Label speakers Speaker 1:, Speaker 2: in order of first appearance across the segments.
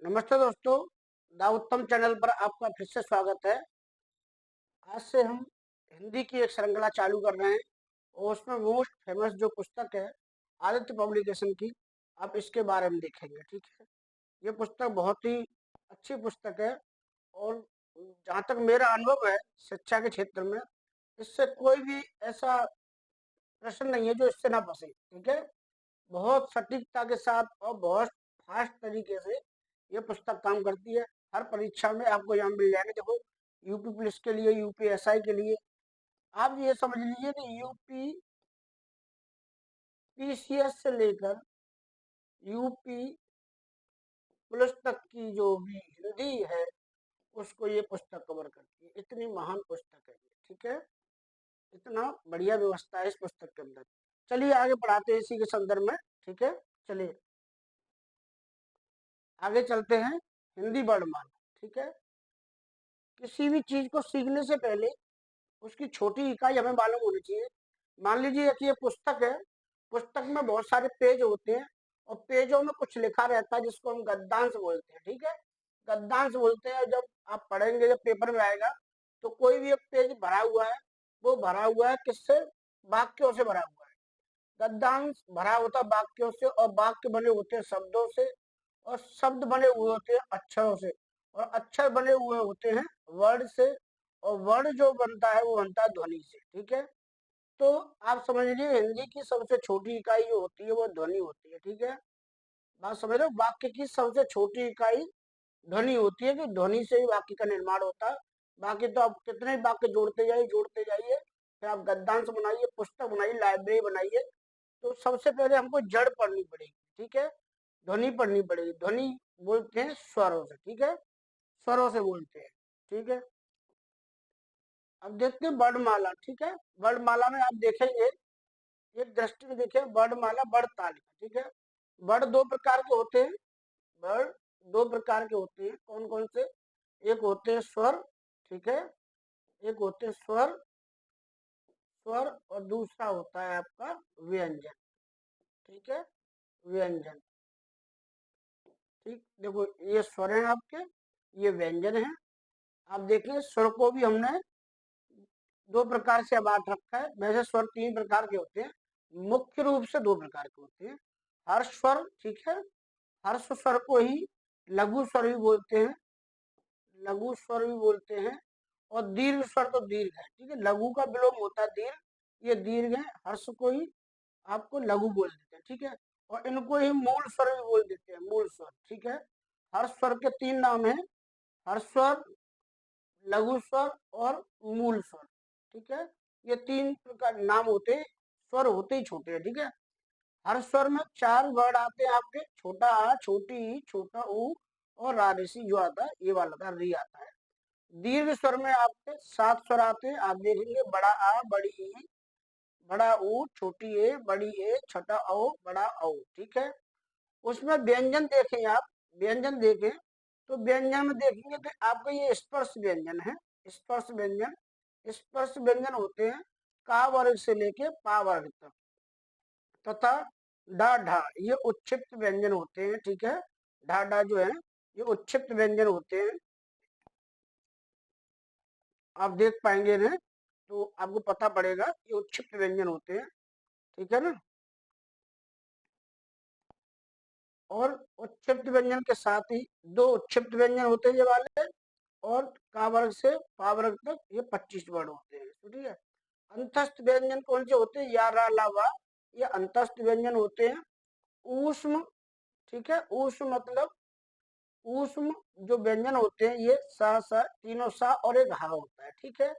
Speaker 1: नमस्ते दोस्तों, दा उत्तम चैनल पर आपका फिर से स्वागत है। आज से हम हिंदी की एक श्रृंखला चालू कर रहे हैं और उसमें मोस्ट फेमस जो पुस्तक है आदित्य पब्लिकेशन की, आप इसके बारे में देखेंगे। ठीक है, ये पुस्तक बहुत ही अच्छी पुस्तक है और जहाँ तक मेरा अनुभव है शिक्षा के क्षेत्र में, इससे कोई भी ऐसा प्रश्न नहीं है जो इससे ना फंसे। ठीक है, बहुत सटीकता के साथ और बहुत फास्ट तरीके से ये पुस्तक काम करती है। हर परीक्षा में आपको यहाँ मिल जाएंगे। देखो, यूपी पुलिस के लिए, यूपी एसआई के लिए, आप ये समझ लीजिए कि यूपी पीसीएस से लेकर यूपी पुलिस तक की जो भी हिंदी है उसको ये पुस्तक कवर करती है। इतनी महान पुस्तक है ये। ठीक है, इतना बढ़िया व्यवस्था है इस पुस्तक के अंदर। चलिए आगे पढ़ाते हैं इसी के संदर्भ में। ठीक है, चलिए आगे चलते हैं। हिंदी वर्णमाला। ठीक है, किसी भी चीज को सीखने से पहले उसकी छोटी इकाई हमें मालूम होनी चाहिए। मान लीजिए कि ये पुस्तक है, पुस्तक में बहुत सारे पेज होते हैं और पेजों में कुछ लिखा रहता है जिसको हम गद्यांश बोलते हैं। ठीक है, गद्यांश बोलते हैं। जब आप पढ़ेंगे, जब पेपर में आएगा, तो कोई भी एक पेज भरा हुआ है, वो भरा हुआ है किससे? वाक्यों से भरा हुआ है। गद्यांश भरा होता है वाक्यों से, और वाक्य बने होते हैं शब्दों से, और शब्द बने हुए होते हैं अक्षरों से, और अक्षर बने हुए होते हैं वर्ड से, और वर्ड जो बनता है वो बनता है ध्वनि से। ठीक है, तो आप समझ लीजिए हिंदी की सबसे छोटी इकाई जो होती है वो ध्वनि होती है। ठीक है, बात समझ रहे हो? वाक्य की सबसे छोटी इकाई ध्वनि होती है, कि ध्वनि से ही वाक्य का निर्माण होता है। बाकी तो आप कितने वाक्य जोड़ते जाइए, फिर आप गद्यांश बनाइए, पुस्तक बनाइए, लाइब्रेरी बनाइए, तो सबसे पहले हमको जड़ पढ़नी पड़ेगी। ठीक है, ध्वनि पढ़नी पड़ेगी। ध्वनि बोलते हैं स्वरों से। ठीक है, स्वरों से बोलते हैं। ठीक है, अब देखते हैं वर्णमाला। ठीक है, वर्णमाला में आप देखेंगे, एक दृष्टि में देखें, वर्णमाला वर्ड तालिका। ठीक है, वर्ड दो प्रकार के होते हैं। वर्ड दो प्रकार के होते हैं। कौन कौन से? एक होते हैं स्वर। ठीक है, एक होते हैं स्वर, स्वर, और दूसरा होता है आपका व्यंजन। ठीक है, व्यंजन। ठीक, देखो ये स्वर है आपके, ये व्यंजन है। आप देखिए स्वर को भी हमने दो प्रकार से बांट रखा है। वैसे स्वर तीन प्रकार के होते हैं, मुख्य रूप से दो प्रकार के होते हैं। हर्ष स्वर, ठीक है, हर्ष स्वर को ही लघु स्वर भी बोलते हैं, लघु स्वर भी बोलते हैं। और दीर्घ स्वर तो दीर्घ है। ठीक है, लघु का विलोम होता है दीर्घ, ये दीर्घ है। हर्ष को ही आपको लघु बोल देते हैं। ठीक है, और इनको ही मूल स्वर भी बोल देते हैं, मूल स्वर। ठीक है, हर्ष स्वर के तीन नाम है: हर्ष स्वर, लघु स्वर और मूल स्वर। ठीक है, ये तीन प्रकार नाम होते हैं। स्वर होते ही छोटे हैं। ठीक है, हर स्वर में चार वर्ड आते हैं आपके: छोटा आ, छोटी ई, छोटा ऊ, और रारेसी जो आता है ये वाला था, री आता है। दीर्घ स्वर में आपके सात स्वर आते हैं। आप देखेंगे: बड़ा आ, बड़ी ई, बड़ा ऊ, छोटी ए, बड़ी ए, छोटा औ, बड़ा औ। ठीक है, उसमें व्यंजन देखें आप, व्यंजन देखें तो व्यंजन में देखेंगे तो आपका ये स्पर्श व्यंजन है। स्पर्श व्यंजन, स्पर्श व्यंजन होते हैं का वर्ग से लेके पा वर्ग तक, तथा डा ढा ये उच्छिप्त व्यंजन होते हैं। ठीक है, ढा ढा जो है ये उच्छिप्त व्यंजन होते हैं। आप देख पाएंगे ना, तो आपको पता पड़ेगा ये उच्छिप्त व्यंजन होते हैं। ठीक है ना, और उच्छिप्त व्यंजन के साथ ही दो उच्छिप्त व्यंजन होते हैं ये वाले, और का वर्ग से पा वर्ग तक ये 25 वर्ड होते हैं। तो ठीक है, अंतस्थ व्यंजन कौन से होते हैं? या, रा, ला, वा, ये अंतस्थ व्यंजन होते हैं। ऊष्म, ठीक है, ऊष्म मतलब ऊष्म जो व्यंजन होते हैं ये सा सा, तीनों सा और एक हा होता है। ठीक है,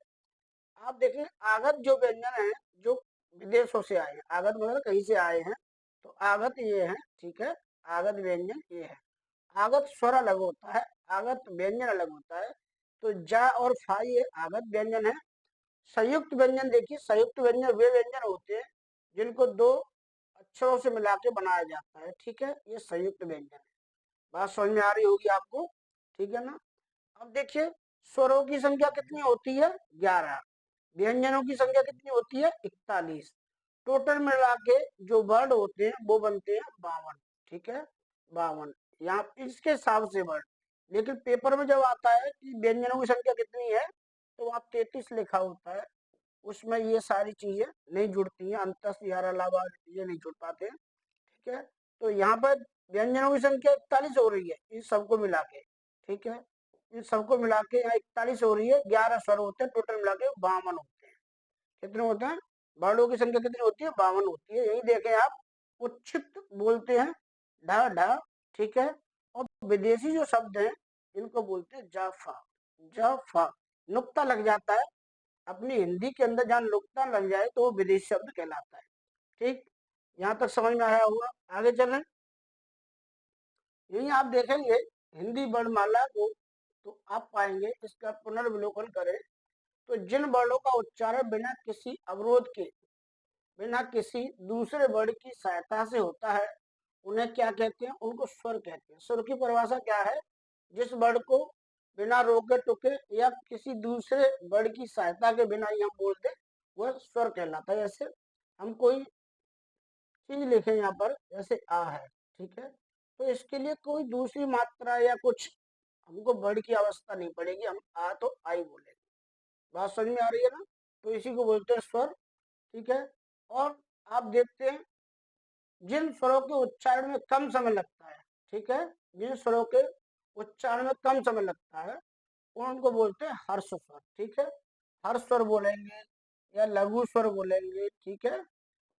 Speaker 1: आप देखें आगत जो व्यंजन है, जो विदेशों से आए हैं, आगत मतलब कहीं से आए हैं, तो आगत ये है। ठीक है, आगत व्यंजन ये है। आगत स्वर अलग होता है, आगत व्यंजन अलग होता है। तो जा और फा ये आगत व्यंजन है। संयुक्त व्यंजन देखिए, संयुक्त व्यंजन वे व्यंजन होते हैं जिनको दो अक्षरों से मिला के बनाया जाता है। ठीक है, ये संयुक्त व्यंजन है। बात समझ में आ रही होगी आपको? ठीक है ना। अब देखिए स्वरों की संख्या कितनी होती है? 11। व्यंजनों की संख्या कितनी होती है? 41। टोटल मिला के जो वर्ड होते हैं वो बनते हैं 52। ठीक है, 52। यहाँ इसके हिसाब से वर्ड। लेकिन पेपर में जब आता है कि व्यंजनों की संख्या कितनी है, तो वहाँ 33 लिखा होता है, उसमें ये सारी चीजें नहीं जुड़ती हैं, अंतस यार अलावा ये नहीं जुड़ पाते हैं। ठीक है, तो यहाँ पर व्यंजनों की संख्या 41 हो रही है इन सबको मिला के। ठीक है, इन सबको मिला के यहाँ 41 हो रही है, 11 स्वर होते हैं, टोटल मिला के 52 होते हैं। कितने होते हैं? वर्णों की संख्या कितनी होती है? 52 होती है। यही देखें आप, उच्छित बोलते हैं ढ ढ। ठीक है, और विदेशी जो शब्द हैं इनको बोलते हैं जाफा। जाफा नुक्ता लग जाता है, अपनी हिंदी के अंदर जहाँ नुक्ता लग जाए तो वो विदेशी शब्द कहलाता है। ठीक, यहाँ तक समझ में आया होगा। आगे चलें। यही आप देखेंगे हिंदी वर्णमाला को, तो आप पाएंगे, इसका पुनर्विलोकन करें तो जिन वर्णों का उच्चारण बिना किसी अवरोध के, बिना किसी दूसरे वर्ण की सहायता से होता है, उन्हें क्या कहते हैं? उनको स्वर कहते हैं। स्वर की परिभाषा क्या है? जिस वर्ण को बिना रोके टोके या किसी दूसरे वर्ण की सहायता के बिना ही हम बोलते, वह स्वर कहलाता है। जैसे हम कोई चीज लिखे यहाँ पर, जैसे आ है, ठीक है, तो इसके लिए कोई दूसरी मात्रा या कुछ हमको वर्ण की आवश्यकता नहीं पड़ेगी, हम आ तो आई बोलेंगे। बात समझ में आ रही है ना? तो इसी को बोलते हैं स्वर। ठीक है, और आप देखते हैं जिन स्वरों के उच्चारण में कम समय लगता है, ठीक है, जिन स्वरों के उच्चारण में कम समय लगता है उनको बोलते हैं हर्ष स्वर। ठीक है, हर्ष स्वर बोलेंगे या लघु स्वर बोलेंगे। ठीक है,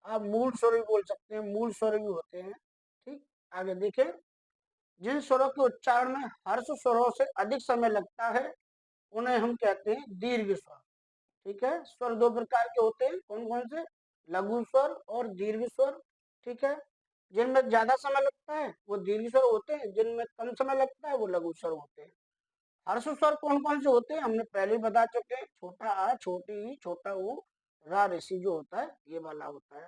Speaker 1: आप मूल स्वर भी बोल सकते हैं, मूल स्वर भी होते हैं। ठीक, आगे देखें, जिन स्वरों के उच्चारण में हर्ष स्वरों से अधिक समय लगता है उन्हें हम कहते हैं दीर्घ स्वर। ठीक है, स्वर दो प्रकार के होते हैं, कौन कौन से? लघु स्वर और दीर्घ स्वर। ठीक है, जिनमें ज्यादा समय लगता है वो दीर्घ स्वर होते हैं, जिनमें कम समय लगता है वो लघु स्वर होते हैं। हर्ष स्वर कौन कौन से होते हैं हमने पहले ही बता चुके हैं, छोटा आ, छोटी ई, छोटा ऊ, रा ऋषि जो होता है ये वाला होता है।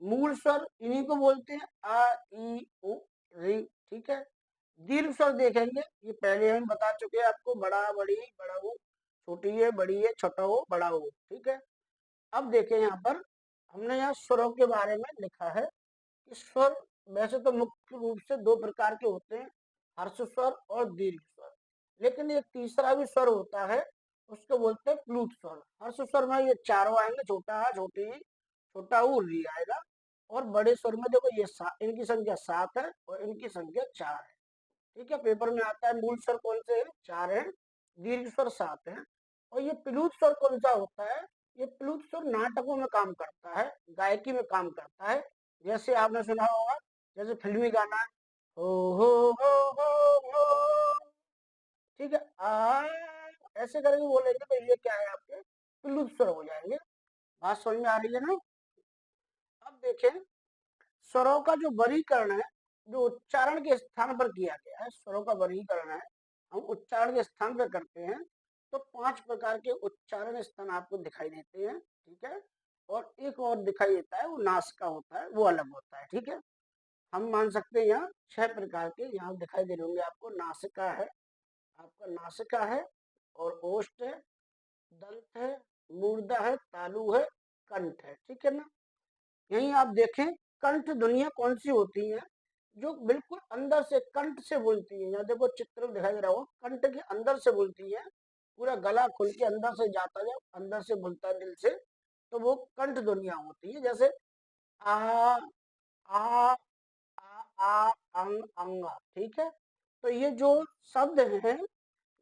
Speaker 1: मूल स्वर इन्हीं को बोलते हैं, आ ई उ री। ठीक है, दीर्घ स्वर देखेंगे, ये पहले हम बता चुके हैं आपको, बड़ा बड़ी, बड़ा ऊ, छोटी है, बड़ी है, छोटा हो, बड़ा हो। ठीक है, अब देखें यहाँ पर हमने यहाँ स्वरों के बारे में लिखा है कि स्वर वैसे तो मुख्य रूप से दो प्रकार के होते हैं, हर्ष स्वर और दीर्घ स्वर, लेकिन एक तीसरा भी स्वर होता है, उसको बोलते हैं प्लूत स्वर। हर्ष स्वर में ये चारों आएंगे, छोटा आ, छोटी ई, छोटा ऊ, री आएगा। और बड़े स्वर में देखो ये इनकी संख्या 7 है और इनकी संख्या 4 है। ठीक है, पेपर में आता है मूल स्वर कौन से हैं? 4 है, दीर्घ स्वर 7 है। और ये प्लूत स्वर कौन सा होता है? ये प्लूत स्वर नाटकों में काम करता है, गायकी में काम करता है। जैसे आपने सुना होगा, जैसे फिल्मी गाना है, हो हो। ठीक है, ऐसे करके बोलेंगे तो ये क्या है? आपके प्लूत स्वर हो जाएंगे। बात समझ में आ रही है ना? अब देखें स्वरों का जो वर्गीकरण है, जो उच्चारण के स्थान पर किया गया है, स्वरों का वर्गीकरण है, हम उच्चारण के स्थान पर करते हैं, तो 5 प्रकार के उच्चारण स्थान आपको दिखाई देते हैं। ठीक है, और एक और दिखाई देता है, वो नासिका होता है, वो अलग होता है। ठीक है, हम मान सकते हैं यहाँ 6 प्रकार के यहाँ दिखाई दे रहे होंगे आपको। नासिका है, आपका नासिका है, और ओष्ठ है, दंत है, मूर्धा है, तालु है, कंठ है। ठीक है ना? यही आप देखें कंठ ध्वनियां कौन सी होती हैं? जो बिल्कुल अंदर से कंठ से बोलती है। यहाँ देखो चित्र में दिखाई दे रहा हो, कंठ के अंदर से बोलती है, पूरा गला खुल के अंदर से जाता है, अंदर से बोलता है दिल से, तो वो कंठ ध्वनियां होती है। जैसे आ आ आ अंग अंगा। ठीक है, तो ये जो शब्द हैं,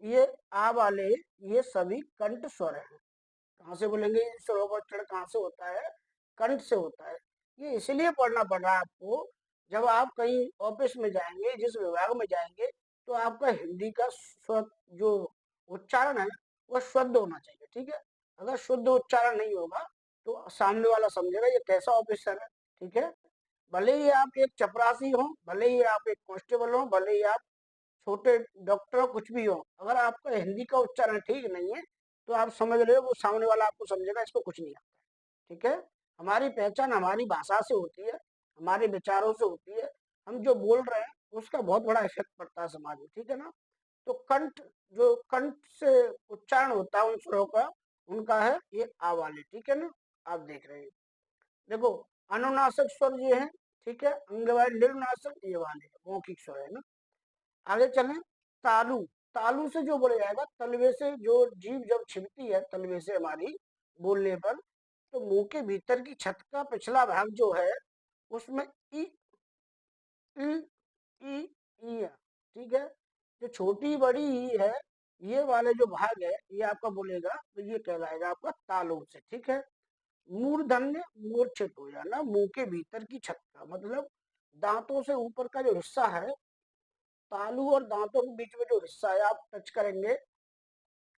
Speaker 1: ये आ वाले, ये सभी कंठ स्वर हैं। कहाँ से बोलेंगे? इन स्वरों का उच्चारण कहाँ से होता है? कंठ से होता है। ये इसलिए पढ़ना पड़ रहा है आपको, जब आप कहीं ऑफिस में जाएंगे, जिस विभाग में जाएंगे, तो आपका हिंदी का जो उच्चारण है वो शुद्ध होना चाहिए। ठीक है, अगर शुद्ध उच्चारण नहीं होगा तो सामने वाला समझेगा ये कैसा ऑफिसर है। ठीक है, भले ही आप एक चपरासी हो, भले ही आप एक कांस्टेबल हो, भले ही आप छोटे डॉक्टर हो, कुछ भी हो, अगर आपका हिंदी का उच्चारण ठीक नहीं है तो आप समझ रहे हो वो सामने वाला आपको समझेगा इसको कुछ नहीं आता है। ठीक है, हमारी पहचान हमारी भाषा से होती है, हमारे विचारों से होती है, हम जो बोल रहे हैं उसका बहुत बड़ा इफेक्ट पड़ता है समाज में। ठीक है ना? तो कंठ, जो कंठ से उच्चारण होता है उन स्वरों का, उनका है ये आ वाले। ठीक है ना? आप देख रहे हैं, देखो अनुनासिक स्वर ये है। ठीक है, अंगवाही निर्नासिक ये वाले मौखिक स्वर है ना। आगे चलें। तालु, तालु से जो बोला जाएगा, तलवे से जो जीभ जब छिपती है तलवे से हमारी बोलने पर, तो मुंह के भीतर की छत का पिछला भाग जो है उसमें ई ई ई ई है, ठीक है। जो छोटी बड़ी ई है, ये वाले जो भाग है ये आपका बोलेगा तो ये कहलाएगा आपका तालु से, ठीक है। मूर्धन्य, मूर्छित हो जाना, मुंह के भीतर की छत का मतलब दांतों से ऊपर का जो हिस्सा है, तालू और दांतों के बीच में जो हिस्सा है आप टच करेंगे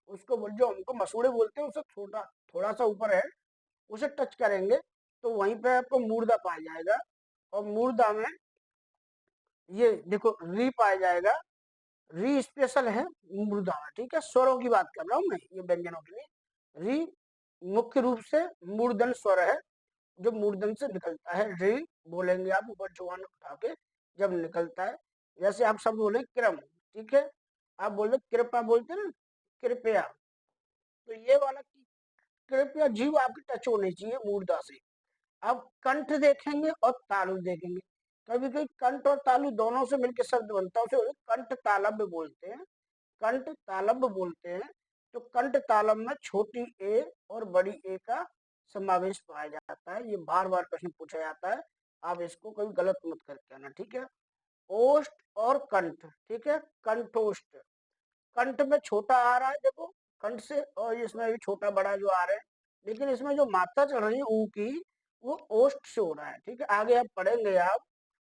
Speaker 1: उसको जो हमको मसूड़े बोलते हैं, उससे छोटा थोड़ा सा ऊपर है, उसे टच करेंगे तो वहीं पे आपको मूर्धा पाया जाएगा। और मूर्धा में ये देखो री पाया जाएगा, री स्पेशल है मूर्धा में, ठीक है। स्वरों की बात कर रहा हूँ मैं, ये व्यंजनों के लिए। री मुख्य रूप से मूर्धन स्वर है, जो मूर्धन से निकलता है। री बोलेंगे आप ऊपर जुबान उठा के जब निकलता है, जैसे आप शब्द बोले क्रम, ठीक है। आप बोले कृपया, बोलते ना कृपया, तो ये वाला कृपया जीव आपकी टच होनी चाहिए मूर्धा से। अब कंठ देखेंगे और तालु देखेंगे। कभी कभी कंठ और तालु दोनों से मिलकर शब्द बनता है, उसे कंठ तालव्य बोलते हैं। कंठ तालव्य बोलते हैं। तो कंठ तालव में छोटी ए और बड़ी ए का समावेश पाया जाता है। ये बार बार प्रश्न पूछा जाता है, आप इसको कभी गलत मत करके आना, ठीक है। ओष्ठ और कंठ, ठीक है। कंठोष्ठ, कंठ में छोटा आ रहा है देखो कंठ से, और इसमें भी छोटा बड़ा जो आ रहा है, लेकिन इसमें जो मात्रा चढ़ रही है ऊ की, वो ओष्ठ से हो रहा है, ठीक है। आगे आप पढ़ेंगे आप,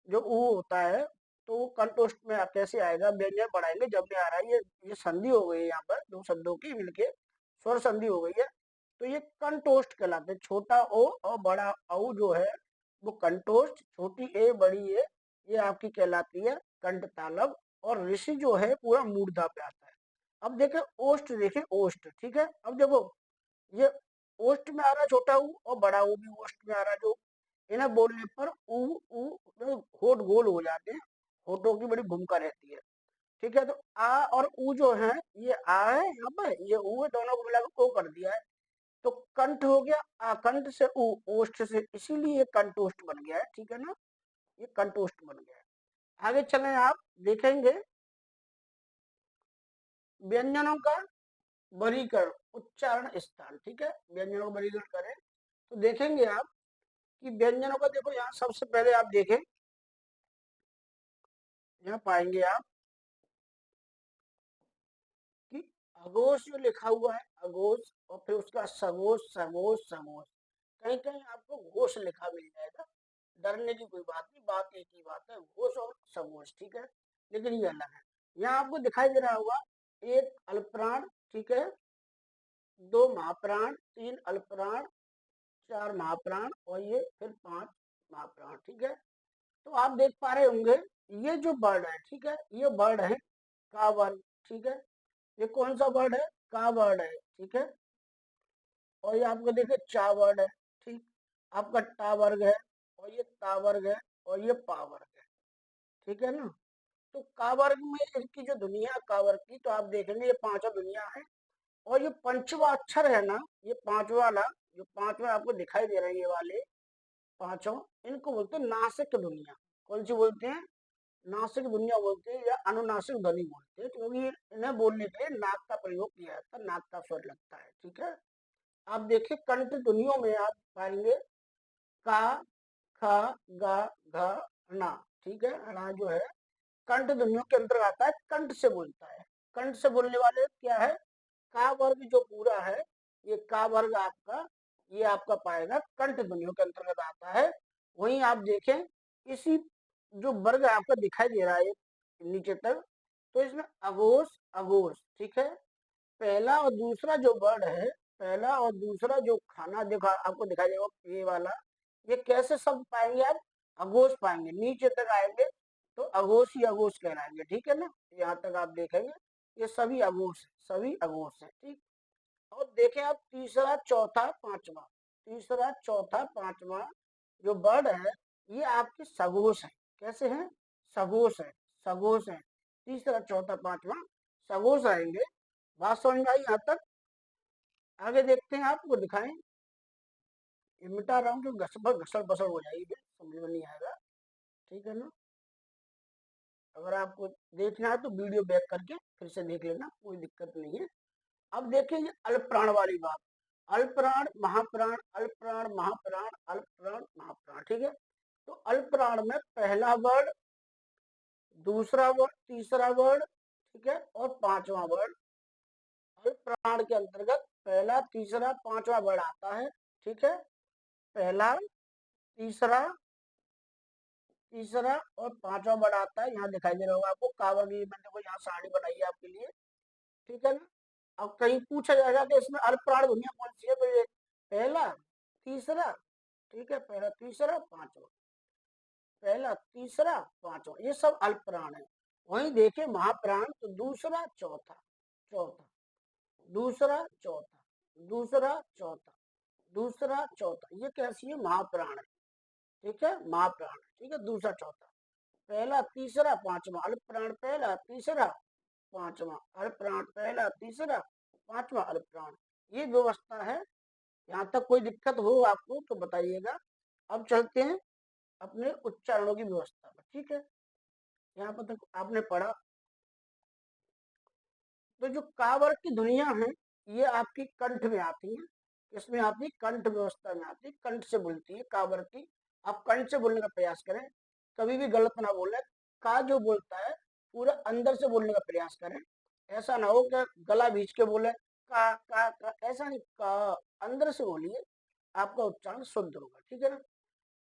Speaker 1: जो ऊ होता है तो वो कंठोष्ठ में कैसे आएगा, व्यंजन बढ़ाएंगे जब में आ रहा है। ये संधि हो गई है यहाँ पर दो शब्दों की मिलके, स्वर संधि हो गई है, तो ये कंठोष्ठ कहलाते हैं। छोटा ओ और बड़ा औ जो है वो कंठोष्ठ, छोटी ए बड़ी ए ये आपकी कहलाती है कंठ तालव। और ऋषि जो है पूरा मूर्धा पे आता है। अब देखें ओष्ठ, देखें ओष्ठ, ठीक है। अब देखो ये ओष्ठ में आ रहा है छोटा ऊ और बड़ा ऊ भी ओष्ठ में आ रहा है, जो इन्हें बोलने पर ऊ ऊ होठ गोल हो जाते हैं, होठों की बड़ी भूमिका रहती है, ठीक है। तो आ और ऊ जो है, ये आ है यहाँ पर, ये ऊ है, दोनों को मिलाकर ओ कर दिया है, तो कंठ हो गया आकंठ से ऊ, ओष्ठ से, इसीलिए ये कंठोष्ठ बन गया है, ठीक है ना। ये कंठोष्ठ बन गया है। आगे चलें, आप देखेंगे व्यंजनों का वर्गीकरण, उच्चारण स्थान, ठीक है। व्यंजनों का वर्गीकरण करें तो देखेंगे आप कि व्यंजनों का देखो यहाँ सबसे पहले आप देखें, यहाँ पाएंगे आप कि अघोष जो लिखा हुआ है, अघोष, और फिर उसका सघोष, सघोष, सघोष, कहीं कहीं आपको घोष लिखा मिल जाएगा। डरने की कोई बात नहीं, बात एक ही बात है, घोष और सघोष, ठीक है। लेकिन ये अलग है। यहाँ आपको दिखाई दे रहा होगा एक अल्पप्राण, ठीक है, दो महाप्राण, तीन अल्पप्राण, चार महाप्राण, और ये फिर पांच महाप्राण, ठीक है। तो आप देख पा रहे होंगे ये जो वर्ड है, ठीक है, ये वर्ड है का वर्ग, ठीक है। ये कौन सा वर्ड है, का वर्ड है, ठीक है। और ये आपको देखिए चा वर्ड है, ठीक। आपका टा वर्ग है, और ये ता वर्ग है, और ये पा वर्ग है, ठीक है ना। तो का वर्ग में इसकी जो दुनिया का वर्ग की, तो आप देखेंगे ये पांचों दुनिया है। और ये पंचवा अक्षर है ना, ये पांचवा वाला, जो पांचवा आपको दिखाई दे रहे हैं ये वाले पांचों, इनको बोलते हैं नासिक दुनिया। कौन सी बोलते हैं, नासिक दुनिया बोलते हैं, या अनुनासिक ध्वनि बोलते हैं, क्योंकि इन्हें बोलने के लिए नाक का प्रयोग किया जाता है, नाक का स्वर लगता है, ठीक है। आप देखिए कंठ ध्वनियों में आप पाएंगे का, खा, गा, घा, ना, ठीक है। ना जो है कंठ ध्वनियों के अंतर्गत आता है, कंठ से बोलता है। कंठ से बोलने वाले क्या है, का वर्ग जो पूरा है, ये का वर्ग आपका, ये आपका पाएगा कंठ ध्वनियों के अंतर्गत आता है। वहीं आप देखें इसी जो वर्ग आपका दिखाई दे रहा है नीचे तक, तो इसमें अघोष, अघोष, ठीक है। पहला और दूसरा जो वर्ड है, पहला और दूसरा जो खाना देखा आपको दिखाई देगा ये वाला, ये कैसे शब्द पाएंगे आप, अघोष पाएंगे, नीचे तक आएंगे तो अघोष ही अघोष कहलाएंगे, ठीक है ना। यहाँ तक आप देखेंगे ये सभी अघोष है, सभी अघोष है, ठीक। और देखें आप तीसरा चौथा पांचवा, तीसरा चौथा पांचवा जो वर्ड है ये आपके सघोष है। कैसे हैं, सघोष है, सघोष है। तीसरा चौथा पांचवा सघोष आएंगे। बात समझ में आई यहाँ तक। आगे देखते हैं, आपको दिखाएं, ये मिटा रहा हूँ क्योंकि घसड़ बसड़ हो जाएगी, समझ में नहीं आएगा, ठीक है ना। अगर आपको देखना है तो वीडियो बैक करके फिर से देख लेना, कोई दिक्कत नहीं है। अब देखेंगे अल्पप्राण वाली बात। अल्पप्राण महाप्राण, अल्पप्राण महाप्राण, अल्पप्राण महाप्राण, ठीक है। तो अल्पप्राण में पहला वर्ड, दूसरा वर्ड, तीसरा वर्ड, ठीक है, और पांचवा वर्ड। अल्पप्राण के अंतर्गत पहला, तीसरा, पांचवा वर्ड आता है, ठीक है। पहला, तीसरा, तीसरा और पांचवा वर्ड आता है। यहाँ दिखाई दे रहा होगा आपको कावर की, मैंने देखो यहाँ सारणी बनाई है आपके लिए, ठीक है ना। अब कहीं पूछा जाएगा कि इसमें अल्पप्राण ध्वनियां कौन सी है, तो ये पहला, तीसरा, ठीक है, पहला, तीसरा, पांचवा, पहला, तीसरा, पांचवा, ये सब अल्पप्राण है। वहीं देखे महाप्राण तो दूसरा, चौथा, चौथा, दूसरा, चौथा, दूसरा, चौथा, दूसरा, चौथा, ये कैसी है, महाप्राण है, ठीक है, महाप्राण, ठीक है, दूसरा, चौथा, पहला, तीसरा, पांचवा, अल्पप्राण पहला, तीसरा, पांचवा, अल्पप्राण पहला, तीसरा, पांचवा, अल्पप्राण, ये व्यवस्था है। यहाँ तक कोई दिक्कत हो आपको तो बताइएगा। अब चलते हैं अपने उच्चारणों की व्यवस्था पर, ठीक है। यहाँ पर तक आपने पढ़ा, तो जो का वर्ग की ध्वनियां हैं ये आपकी कंठ में आती हैं। इसमें आती, कंठ व्यवस्था में आती, कंठ से बोलती है का वर्ग की। आप कंठ से बोलने का प्रयास करें, कभी भी गलत ना बोले। का जो बोलता है पूरा अंदर से बोलने का प्रयास करें। ऐसा ना हो कि गला भींच के बोले का, ऐसा नहीं, का अंदर से बोलिए, आपका उच्चारण शुद्ध होगा, ठीक है ना।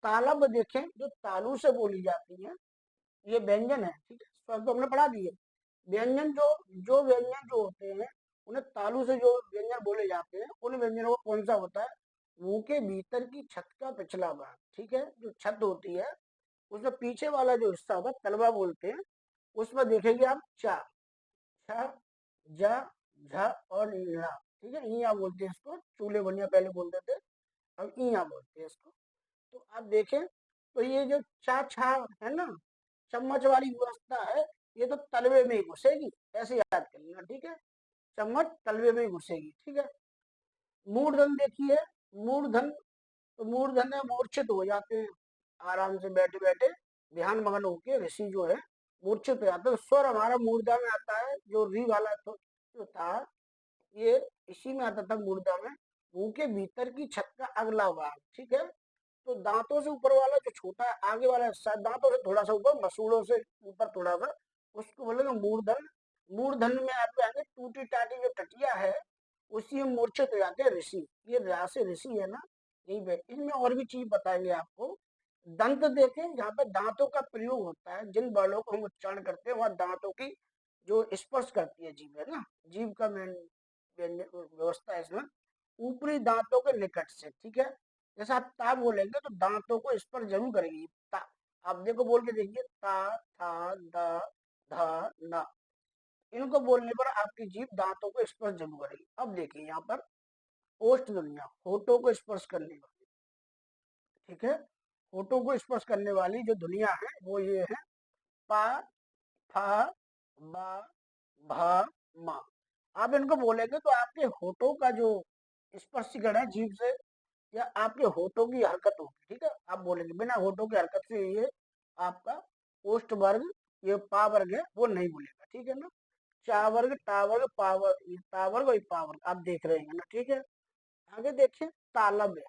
Speaker 1: तालब देखें, जो तालू से बोली जाती है, ये व्यंजन है, ठीक है, स्वर तो हमने पढ़ा दिए। व्यंजन जो जो व्यंजन जो होते हैं उन्हें तालु से जो व्यंजन बोले जाते हैं, उन व्यंजनों को कौन सा होता है, मुंह के भीतर की छत का पिछला भाग, ठीक है, जो छत होती है उसमें पीछे वाला जो हिस्सा होता है तलवा बोलते हैं, उसमें देखेंगे आप चा, छ, जा, झ और ला, ठीक है, ईया बोलते हैं इसको, चूल्हे बनिया पहले बोलते थे, अब ईया बोलते हैं इसको। तो आप देखें तो ये जो चा छा है ना, चम्मच वाली व्यवस्था है, ये तो तलवे में ही घुसेगी, ऐसे याद कर लेना, ठीक है, चम्मच तलवे में ही घुसेगी, ठीक है। मूर्धन देखिए, मूर्धन, तो मूर्धन में मूर्छित हो जाते हैं, आराम से बैठे बैठे ध्यान मगन होके ऋषि जो है मूर्छित हो जाते हैं। स्वर हमारा मूर्धा में आता है, जो री वाला तो जो था ये इसी में आता था मूर्धा में, मुंह के भीतर की छत का अगला भाग, ठीक है। तो दांतों से ऊपर वाला जो छोटा है आगे वाला हिस्सा, दांतों से थोड़ा सा ऊपर, मसूड़ों से ऊपर थोड़ा सा, उसको बोलेंगे मूर्धन। मूर्धन में आप आएंगे टूटी टाटी जो टटिया है उसी में मूर्छित हो जाते हैं ऋषि। ये राशि ऋषि है ना, यही पे इनमें और भी चीज बताएंगे आपको। दंत देखें, जहाँ पे दांतों का प्रयोग होता है, जिन वर्णों को हम उच्चारण करते हैं वहां दांतों की जो स्पर्श करती है जीभ, है ना, जीभ का मेन व्यवस्था है इसमें, ऊपरी दांतों के निकट से, ठीक है। जैसे आप ता बोलेंगे तो दांतों को स्पर्श जरूर करेंगे, ता, आप देखो बोल के देखिए, ता, था, दा, धा, ना, इनको बोलने पर आपकी जीभ दांतों को स्पर्श जरूर करेगी। अब देखिए यहाँ पर ओष्ठ ध्वनियां, होठों को स्पर्श करने वाली, ठीक है, होठों को स्पर्श करने वाली जो ध्वनियां हैं वो ये है, पा, फा, बा, भा, मा। आप इनको बोलेंगे तो आपके होठों का जो स्पर्शीकरण है जीभ से, या आपके होठों की हरकत होगी, ठीक है। आप बोलेंगे बिना होठों की हरकत से ये आपका ओष्ठ वर्ग, ये पा वर्ग है वो नहीं बोलेगा, ठीक है ना। चा वर्ग, टा वर्ग, पा वर्ग, ये ता वर्ग और पा वर्ग आप देख रहे हैं ना, ठीक है। आगे देखिए तालब है,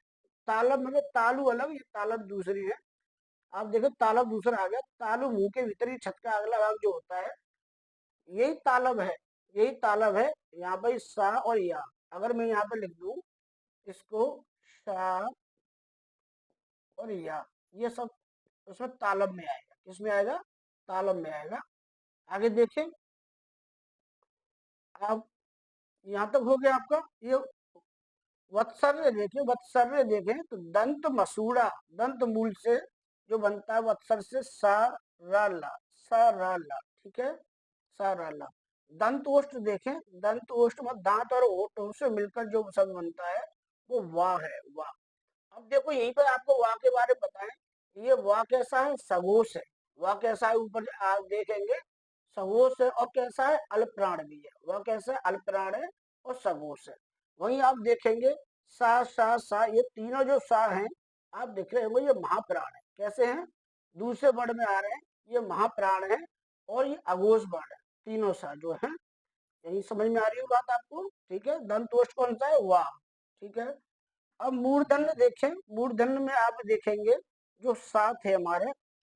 Speaker 1: तालब मतलब तालु अलग, ये तालब दूसरी है। आप देखो तालब दूसरा आ गया, तालु मुंह के भीतर ही छत का अगला भाग जो होता है, यही तालब है, यही तालब है। यहाँ पर सा और या, अगर मैं यहाँ पे लिख दूं इसको, सा और या, ये सब उसमें तालब में आएगा, किसमें आएगा, तालब में आएगा। आगे देखें आप, यहाँ तक हो गया आपका ये। वत्सर्य देखें, वत्सर्य देखें तो दंत मसूड़ा, दंत मूल से जो बनता है वत्सर से, सा रा ला, सा रा ला, ठीक है, सा रा ला। दंत ओष्ठ देखें, दंत ओष्ठ में दांत और ओठों से मिलकर जो शब्द बनता है वो वाह है, वाह। अब देखो यहीं पर आपको वाह के बारे में बताएं, ये वाह कैसा है, सघोष है। वाह कैसा है, ऊपर आप देखेंगे सघोष है, और कैसा है, अल्पप्राण भी है। वह कैसा है, अल्पप्राण है और सघोष है। वहीं आप देखेंगे सा, ये तीनों जो सा हैं आप देख रहे हो, ये महाप्राण है। कैसे हैं, दूसरे वर्ड में आ रहे हैं, ये महाप्राण है और ये अघोष वर्ण है, तीनों सा जो है। यही समझ में आ रही है बात आपको? ठीक है। दंत ओष्ठ कौन सा है? वाह। ठीक है। अब मूर्धन्य देखें, मूर्धन्य में आप देखेंगे जो सात है हमारे,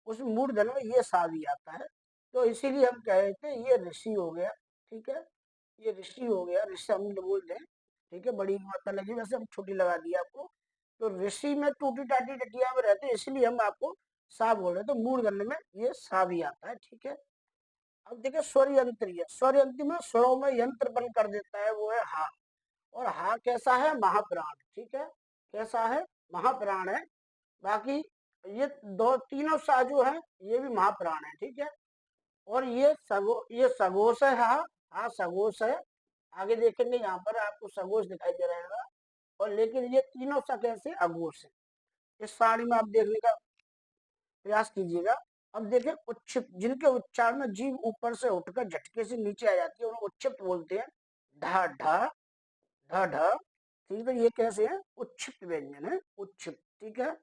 Speaker 1: उस मूर्धन्य में ये सा भी आता है। तो इसीलिए हम कह रहे थे ये ऋषि हो गया। ठीक है, ये ऋषि हो गया, ऋषि हम बोल दें। ठीक है, बड़ी मात्रा लगी, वैसे हम छोटी लगा दी आपको। तो ऋषि में टूटी टाटी टटिया में रहते, इसलिए हम आपको सा बोल रहे। तो मूर्धन्य में ये सा भी आता है। ठीक है। अब देखिए स्वर यंत्रीय, स्वर यंत्र में स्वरों में यंत्र बन कर देता है, वो है हा। और हा कैसा है? महाप्राण। ठीक है, कैसा है? महाप्राण है। बाकी ये दो तीनों सा जो है ये भी महाप्राण है। ठीक है। और ये सगोश है, हा सगोश है। आगे देखेंगे यहाँ पर आपको सगोश दिखाई दे रहेगा। और लेकिन ये तीनों सा कैसे? अघोष है। इस सारणी में आप देखने का प्रयास कीजिएगा। अब देखिए उच्छिप्त, जिनके उच्चारण में जीभ ऊपर से उठकर झटके से नीचे आ जाती है, उन्हें उच्छिप्त बोलते हैं। ढ ढ ढ ढ। ठीक है, ये कैसे है? उच्छिप्त व्यंजन है, उच्छिप्त। ठीक है।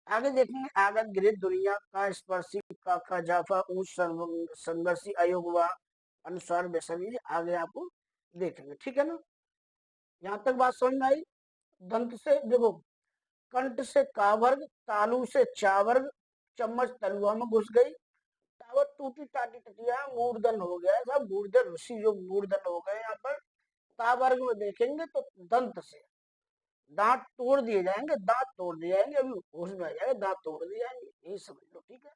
Speaker 1: आगे देखेंगे आगत गृहित दुनिया का स्पर्शी का ख जाफा ऊंच संघर्षी अयोग व अनुसार बेसवी आगे आपको देखेंगे। ठीक है ना? यहाँ तक बात समझ में आई? दंत से देखो, कंठ से का वर्ग, तालु से चा वर्ग, चम्मच तलुआ में घुस गई, टावर टूटी टाटी टटिया, मूर्धन हो गया। सब मूर्धन ऋषि जो मूर्धन हो गए यहाँ पर। ता वर्ग में देखेंगे तो दंत से दांत तोड़ दिए जाएंगे, दांत तोड़ दिए जाएंगे, अभी होश में आ जाएगा, दांत तोड़ दिए जाएंगे, यही समझ लो। ठीक है।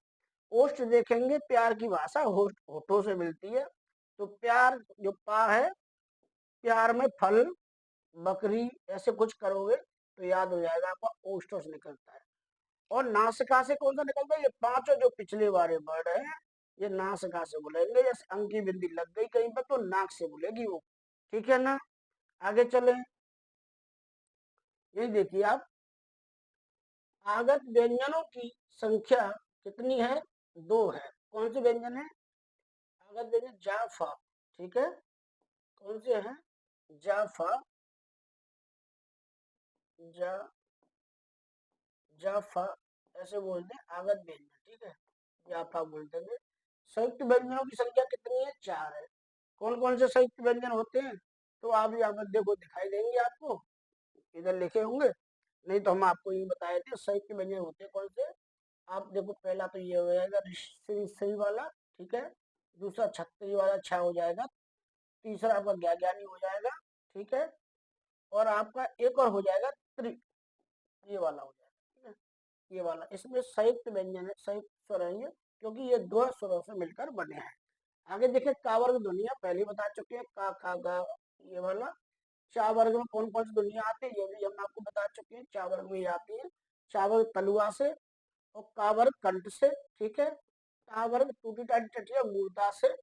Speaker 1: ओष्ठ देखेंगे, प्यार की भाषा होठों से मिलती है। तो प्यार जो पा है, प्यार में फल, बकरी ऐसे कुछ करोगे तो याद हो जाएगा आपका, ओष्ठों से निकलता है। और नासिका से कौन सा निकलता है? ये पांचों जो पिछले वाले वर्ड है, ये नासिका से बोलेंगे। जैसे अंक की बिंदी लग गई कहीं पर तो नाक से बोलेगी वो। ठीक है ना? आगे चले, ये देखिए आप, आगत व्यंजनों की संख्या कितनी है? दो है। कौन से व्यंजन है? आगत व्यंजन जाफा। ठीक है, कौन से हैं? जाफा, जा जाफा ऐसे बोलते हैं आगत व्यंजन। ठीक है, जाफा बोलते हैं। संयुक्त व्यंजनों की संख्या कितनी है? चार है। कौन कौन से संयुक्त व्यंजन होते हैं? तो आप यहाँ पर देखो, दिखाई देंगे आपको, इधर लिखे होंगे, नहीं तो हम आपको ये बताए थे संयुक्त व्यंजन होते हैं कौन से। आप देखो, पहला तो ये हो जाएगा ऋषि श्री वाला। ठीक है। दूसरा छत्री वाला छा हो जाएगा। तीसरा आपका ज्ञानी हो जाएगा। ठीक है। और आपका एक और हो जाएगा त्रि, ये वाला हो जाएगा। ठीक है, ये वाला, इसमें संयुक्त व्यंजन है, संयुक्त स्वर है ये, क्योंकि ये दो स्वरों से मिलकर बने हैं। आगे देखिए का वर्ग ध्वनिया पहले बता चुके हैं, का खा गा, ये वाला। चा वर्ग में कौन कौन सी ध्वनिया आती है ये भी हम आपको बता चुके हैं, चा वर्ग में आती है। चा वर्ग तलुआ से, और का वर्ग कंठ से। ठीक है। ता वर्ग टूटी टाटी टटिया मूर्धा से।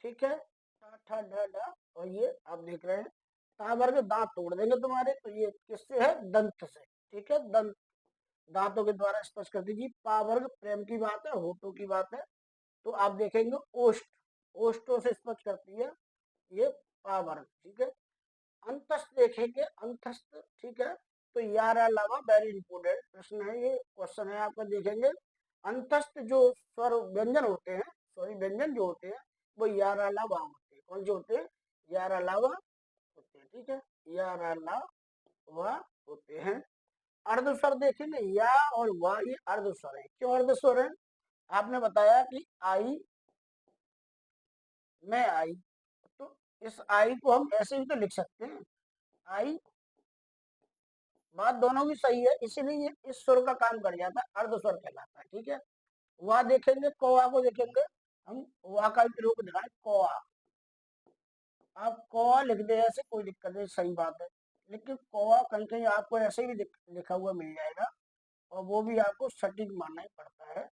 Speaker 1: ठीक है। टा ठा ढा ढा, और ये आप देख रहे हैं ता वर्ग दांत तोड़ देंगे तुम्हारे, तो ये किससे है? दंत से। ठीक है, दंत, दांतों के द्वारा स्पर्श कर दीजिए। पा वर्ग प्रेम की बात है, होठों की बात है। तो आप देखेंगे ओष्ठ, ओष्ठों से स्पर्श करती है ये पा वर्ग। ठीक है। अंतस्थ देखेंगे, अंतस्थ। ठीक है। तो यार अलावा वेरी इंपोर्टेंट प्रश्न है ये, क्वेश्चन है आपका, देखेंगे अंतस्थ जो स्वर व्यंजन होते हैं, सॉरी व्यंजन जो होते हैं, वो यार अलावा होते हैं। कौन जो होते हैं? यार अलावा होते हैं। ठीक है, यार अलावा होते हैं। अर्धस्वर देखेंगे, या और वाह, ये अर्धस्वर है। क्यों अर्धस्वर है? आपने बताया कि आई, मैं आई, तो इस आई को हम ऐसे भी तो लिख सकते हैं, आई। बात दोनों की सही है, इसीलिए ये इस स्वर का काम कर जाता है, अर्ध स्वर कहलाता है। ठीक है। वह देखेंगे, कौआ को देखेंगे हम, वह का भी प्रयोग दिखाए, कौआ। आप कौआ लिख दे ऐसे, कोई दिक्कत नहीं, सही बात है। लेकिन कौआ कहीं कहीं आपको ऐसे भी लिखा हुआ मिल जाएगा, और वो भी आपको सटीक मानना ही पड़ता है,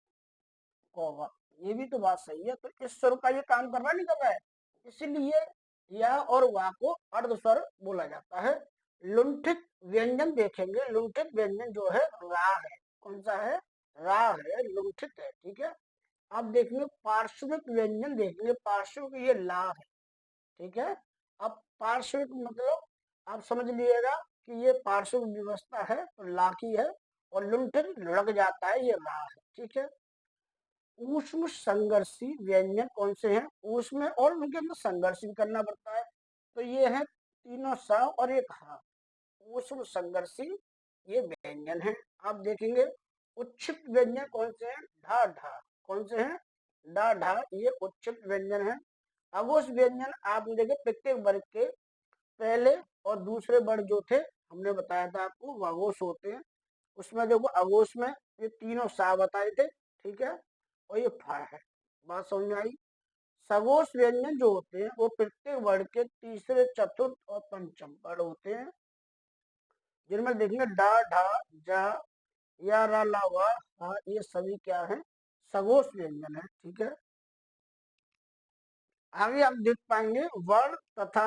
Speaker 1: कौवा। ये भी तो बात सही है। तो इस स्वर का ये काम कर रहा नहीं कर रहा है, इसीलिए या और वा को अर्ध स्वर बोला जाता है। लुंठित व्यंजन देखेंगे, लुंठित व्यंजन जो है रा है। कौन सा है? रा है, लुंठित है। ठीक है। अब देखेंगे पार्श्विक व्यंजन, देखेंगे पार्श्विक, ये ला है। ठीक है। अब पार्श्विक मतलब आप समझ लीजिएगा कि ये पार्श्विक व्यवस्था है तो ला की है, और लुंठित लुढ़क जाता है, ये रा है। ठीक है। ऊष्म संघर्षी व्यंजन कौन से हैं? ऊष्म और उनके अंदर संघर्ष भी करना पड़ता है, तो ये है तीनों सा और एक हा। ऊष्म संघर्षी ये व्यंजन है। आप देखेंगे उच्छिष्ट व्यंजन कौन से हैं? ढा ढा। कौन से हैं? डा ढा, ये उच्छिष्ट व्यंजन है। अघोष व्यंजन आपने देखे प्रत्येक वर्ग के पहले और दूसरे वर्ग जो थे, हमने बताया था आपको, वो अघोष होते हैं। उसमें देखो अघोष में ये तीनों सा बताए थे, ठीक है, और ये फा है। बात समझ में आई? सघोष व्यंजन जो होते हैं वो प्रत्येक वर्ण के तीसरे, चतुर्थ और पंचम वर्ण होते हैं, जिनमें देखेंगे डा ढा जा या रा ला वा हा, ये सभी क्या है? सघोष व्यंजन है, ठीक है। आगे आप देख पाएंगे वर्ण तथा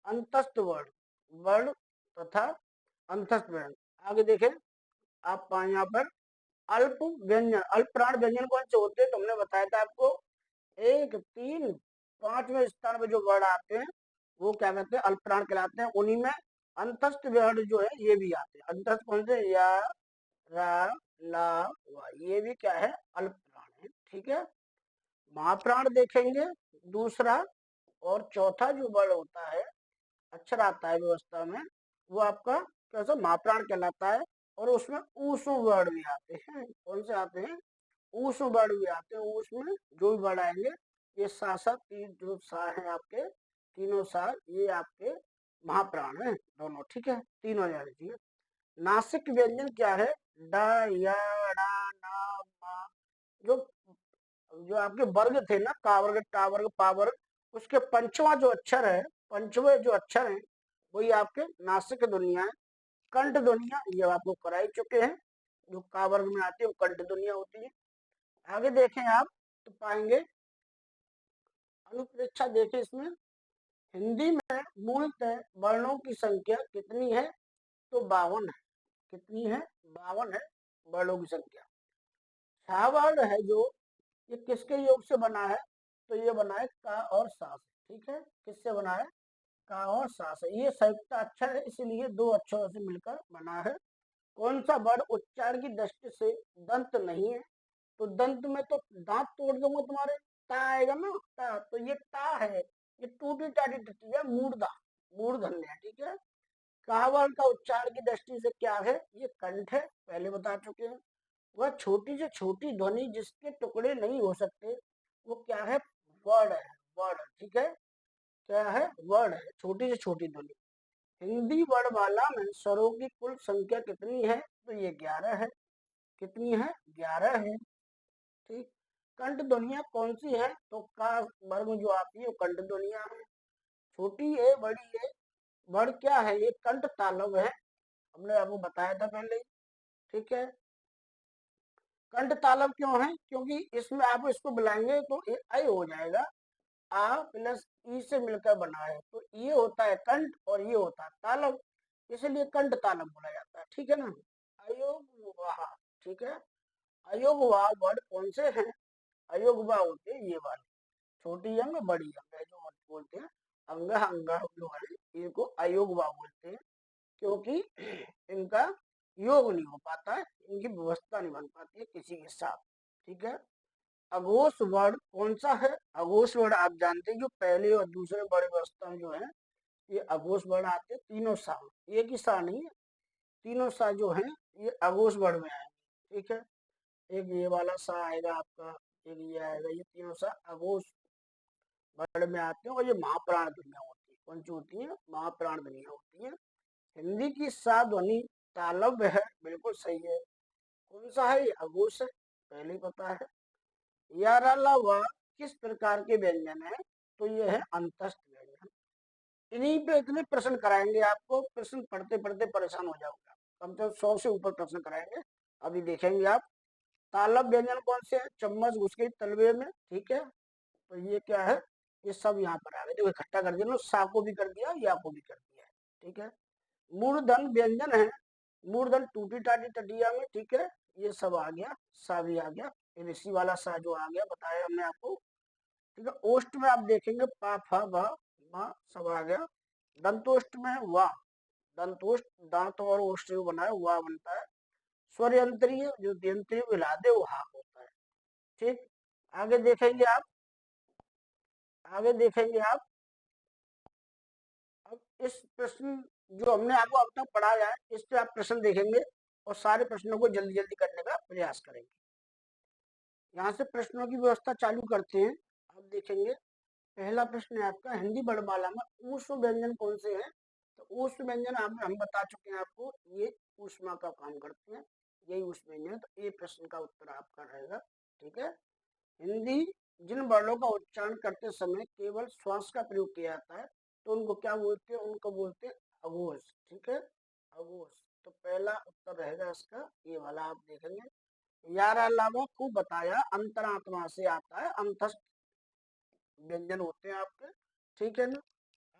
Speaker 1: अंतस्थ वर्ण, वर्ण तथा अंतस्थ वर्ण। आगे देखें आप पाए यहाँ पर अल्प व्यंजन, अल्प प्राण व्यंजन कौन से होते हैं? तो हमने बताया था आपको, 1, 3, 5वें स्थान पे जो वर्ण आते हैं वो क्या कहते हैं? अल्प प्राण कहलाते हैं। उन्हीं में अंतस्थ वर्ण जो है ये भी आते हैं। अंतस्थ कौन से? या रा ला वा, ये भी क्या है? अल्प प्राण है, ठीक है। महाप्राण देखेंगे दूसरा और चौथा जो वर्ण होता है, अक्षर आता है व्यवस्था में, वो आपका कैसा? महाप्राण कहलाता है। और उसमें ऊष्म वर्ण भी आते हैं। कौन से आते हैं? ऊष्म वर्ण भी आते हैं। ऊष्म जो भी वर्ण आएंगे, ये सा तीन जो सा है आपके, तीनों सा ये आपके महाप्राण है दोनों, ठीक है। तीनों जाने चाहिए। नासिक व्यंजन क्या है? डा या डा ना मा, जो जो आपके वर्ग थे ना, का वर्ग, टा वर्ग, पा वर्ग, उसके पंचवा जो अक्षर है, पंचवे जो अक्षर है, वही आपके नासिक ध्वनिया है। कंठ ध्वनिया ये आपको कराई चुके हैं, जो का वर्ग में आती है वो कंठ ध्वनिया होती है। आगे देखें आप तो पाएंगे, अनुप्रेक्षा देखें इसमें, हिंदी में मूलतः वर्णों की संख्या कितनी है? तो 52 है। कितनी है? 52 है वर्णों की संख्या। छह वर्ण है जो, ये किसके योग से बना है? तो ये बना है का और सा से, ठीक है। किससे बना है? का और सा से। ये संयुक्त अक्षर है, इसीलिए दो अक्षरों से मिलकर बना है। कौन सा वर्ण उच्चारण की दृष्टि से दंत नहीं है? तो दंत में तो दांत तोड़ दूंगा तुम्हारे, ता आएगा ना, ता, तो ये ता है, ये टूटी टाटी टटिया मूर्धा, मूर्धन्य है, ठीक है। कहावत का उच्चारण की दृष्टि से क्या है? ये कंठ है, पहले बता चुके हैं। वह छोटी से छोटी ध्वनि जिसके टुकड़े नहीं हो सकते, वो क्या है? वर्ड है, वर्ड, ठीक है। क्या है? वर्ड है, छोटी से छोटी ध्वनि। हिंदी वर्णमाला में स्वरों की कुल संख्या कितनी है? तो ये 11 है। कितनी है? 11 है, ठीक। कंठ ध्वनिया कौन सी है? तो का वर्ग जो आती है वो कंठ ध्वनिया है। छोटी है, बड़ी है, वर्ड क्या है? ये कंठ तालव है, हमने आपको बताया था पहले ही, ठीक है। कंठ तालव क्यों है? क्योंकि इसमें आप इसको बुलाएंगे तो ये ऐ हो जाएगा, आ प्लस ई से मिलकर बना है, तो ये होता है कंठ और ये होता है तालव, इसलिए कंठ तालव बोला जाता है, ठीक है ना। अयोग वाह, ठीक है। अयोग वाह वर्ड कौन से हैं? अयोग वाह होते हैं ये वाले, छोटी अंग बड़ी अंग है जो बोलते हैं, अंग अंग जो है इनको अयोग वाह बोलते हैं, क्योंकि इनका योग नहीं हो पाता है, इनकी व्यवस्था नहीं बन पाती है किसी के साथ, ठीक है। अघोष वर्ण कौन सा है? अघोष वर्ण आप जानते हैं जो पहले और दूसरे वर्ण व्यवस्था में जो है, ये अघोष वर्ण आते हैं तीनों सा, एक ही सा नहीं है, तीनों सा जो है ये अघोष वर्ण में आएंगे, ठीक है। एक ये वाला सा आएगा आपका, एक ये आएगा, ये तीनों सा अघोष वर्ण में आते हैं, और ये महाप्राण ध्वनिया होती है। कौन सी होती है? महाप्राण ध्वनिया होती है। हिंदी की सा ध्वनि तालव्य है, बिल्कुल सही है। कौन सा है? ये अघोष है, पहले ही पता है। यारालावा किस प्रकार के व्यंजन है? तो ये है अंतस्थ व्यंजन। इन्हीं पे इतने प्रश्न कराएंगे आपको, प्रश्न पढ़ते पढ़ते परेशान हो जाओगे, कम से कम 100 से ऊपर प्रश्न कराएंगे। अभी देखेंगे आप, तालब व्यंजन कौन से है? चम्मच घुस गई तलवे में, ठीक है, तो ये क्या है? ये सब यहाँ पर आ गए, देखो इकट्ठा कर दिया, सा को भी कर दिया, या को भी कर दिया, ठीक है। मूर्धन व्यंजन है, मूर्धन टूटी टाटी टटिया में, ठीक है, ये सब आ गया, सा भी आ गया, ऋषि वाला सा जो आ गया बताया हमने आपको, ठीक है। ओष्ट में आप देखेंगे पा फा भा मा सब आ गया। दंतोष्ट में वाह, दंतोष्ट दांत और ओष्ट जो बना है वाह बनता है। स्वर यंत्रीय, जो यंत्रीय को हिला दे वो हा होता है। ठीक, आगे देखेंगे आप, आगे देखेंगे आप। अब इस प्रश्न जो हमने आपको अब तक पढ़ाया है, इस पे आप प्रश्न देखेंगे और सारे प्रश्नों को जल्दी जल्दी करने का प्रयास करेंगे। यहाँ से प्रश्नों की व्यवस्था चालू करते हैं। आप देखेंगे पहला प्रश्न है आपका, हिंदी वर्णमाला में ऊष्म व्यंजन कौन से हैं? तो ऊष्म व्यंजन हम बता चुके हैं आपको, ये ऊष्मा का काम करते हैं, यही ऊष्म व्यंजन है। तो ये प्रश्न का उत्तर आपका रहेगा। ठीक है, हिंदी जिन वर्णों का उच्चारण करते समय केवल श्वास का प्रयोग किया जाता है तो उनको क्या बोलते हैं? उनको बोलते हैं अघोष। ठीक है, अघोष। तो पहला उत्तर रहेगा इसका ये वाला। आप देखेंगे यार अलावा खूब बताया अंतरात्मा से आता है, अंतस्थ व्यंजन होते हैं आपके। ठीक है ना,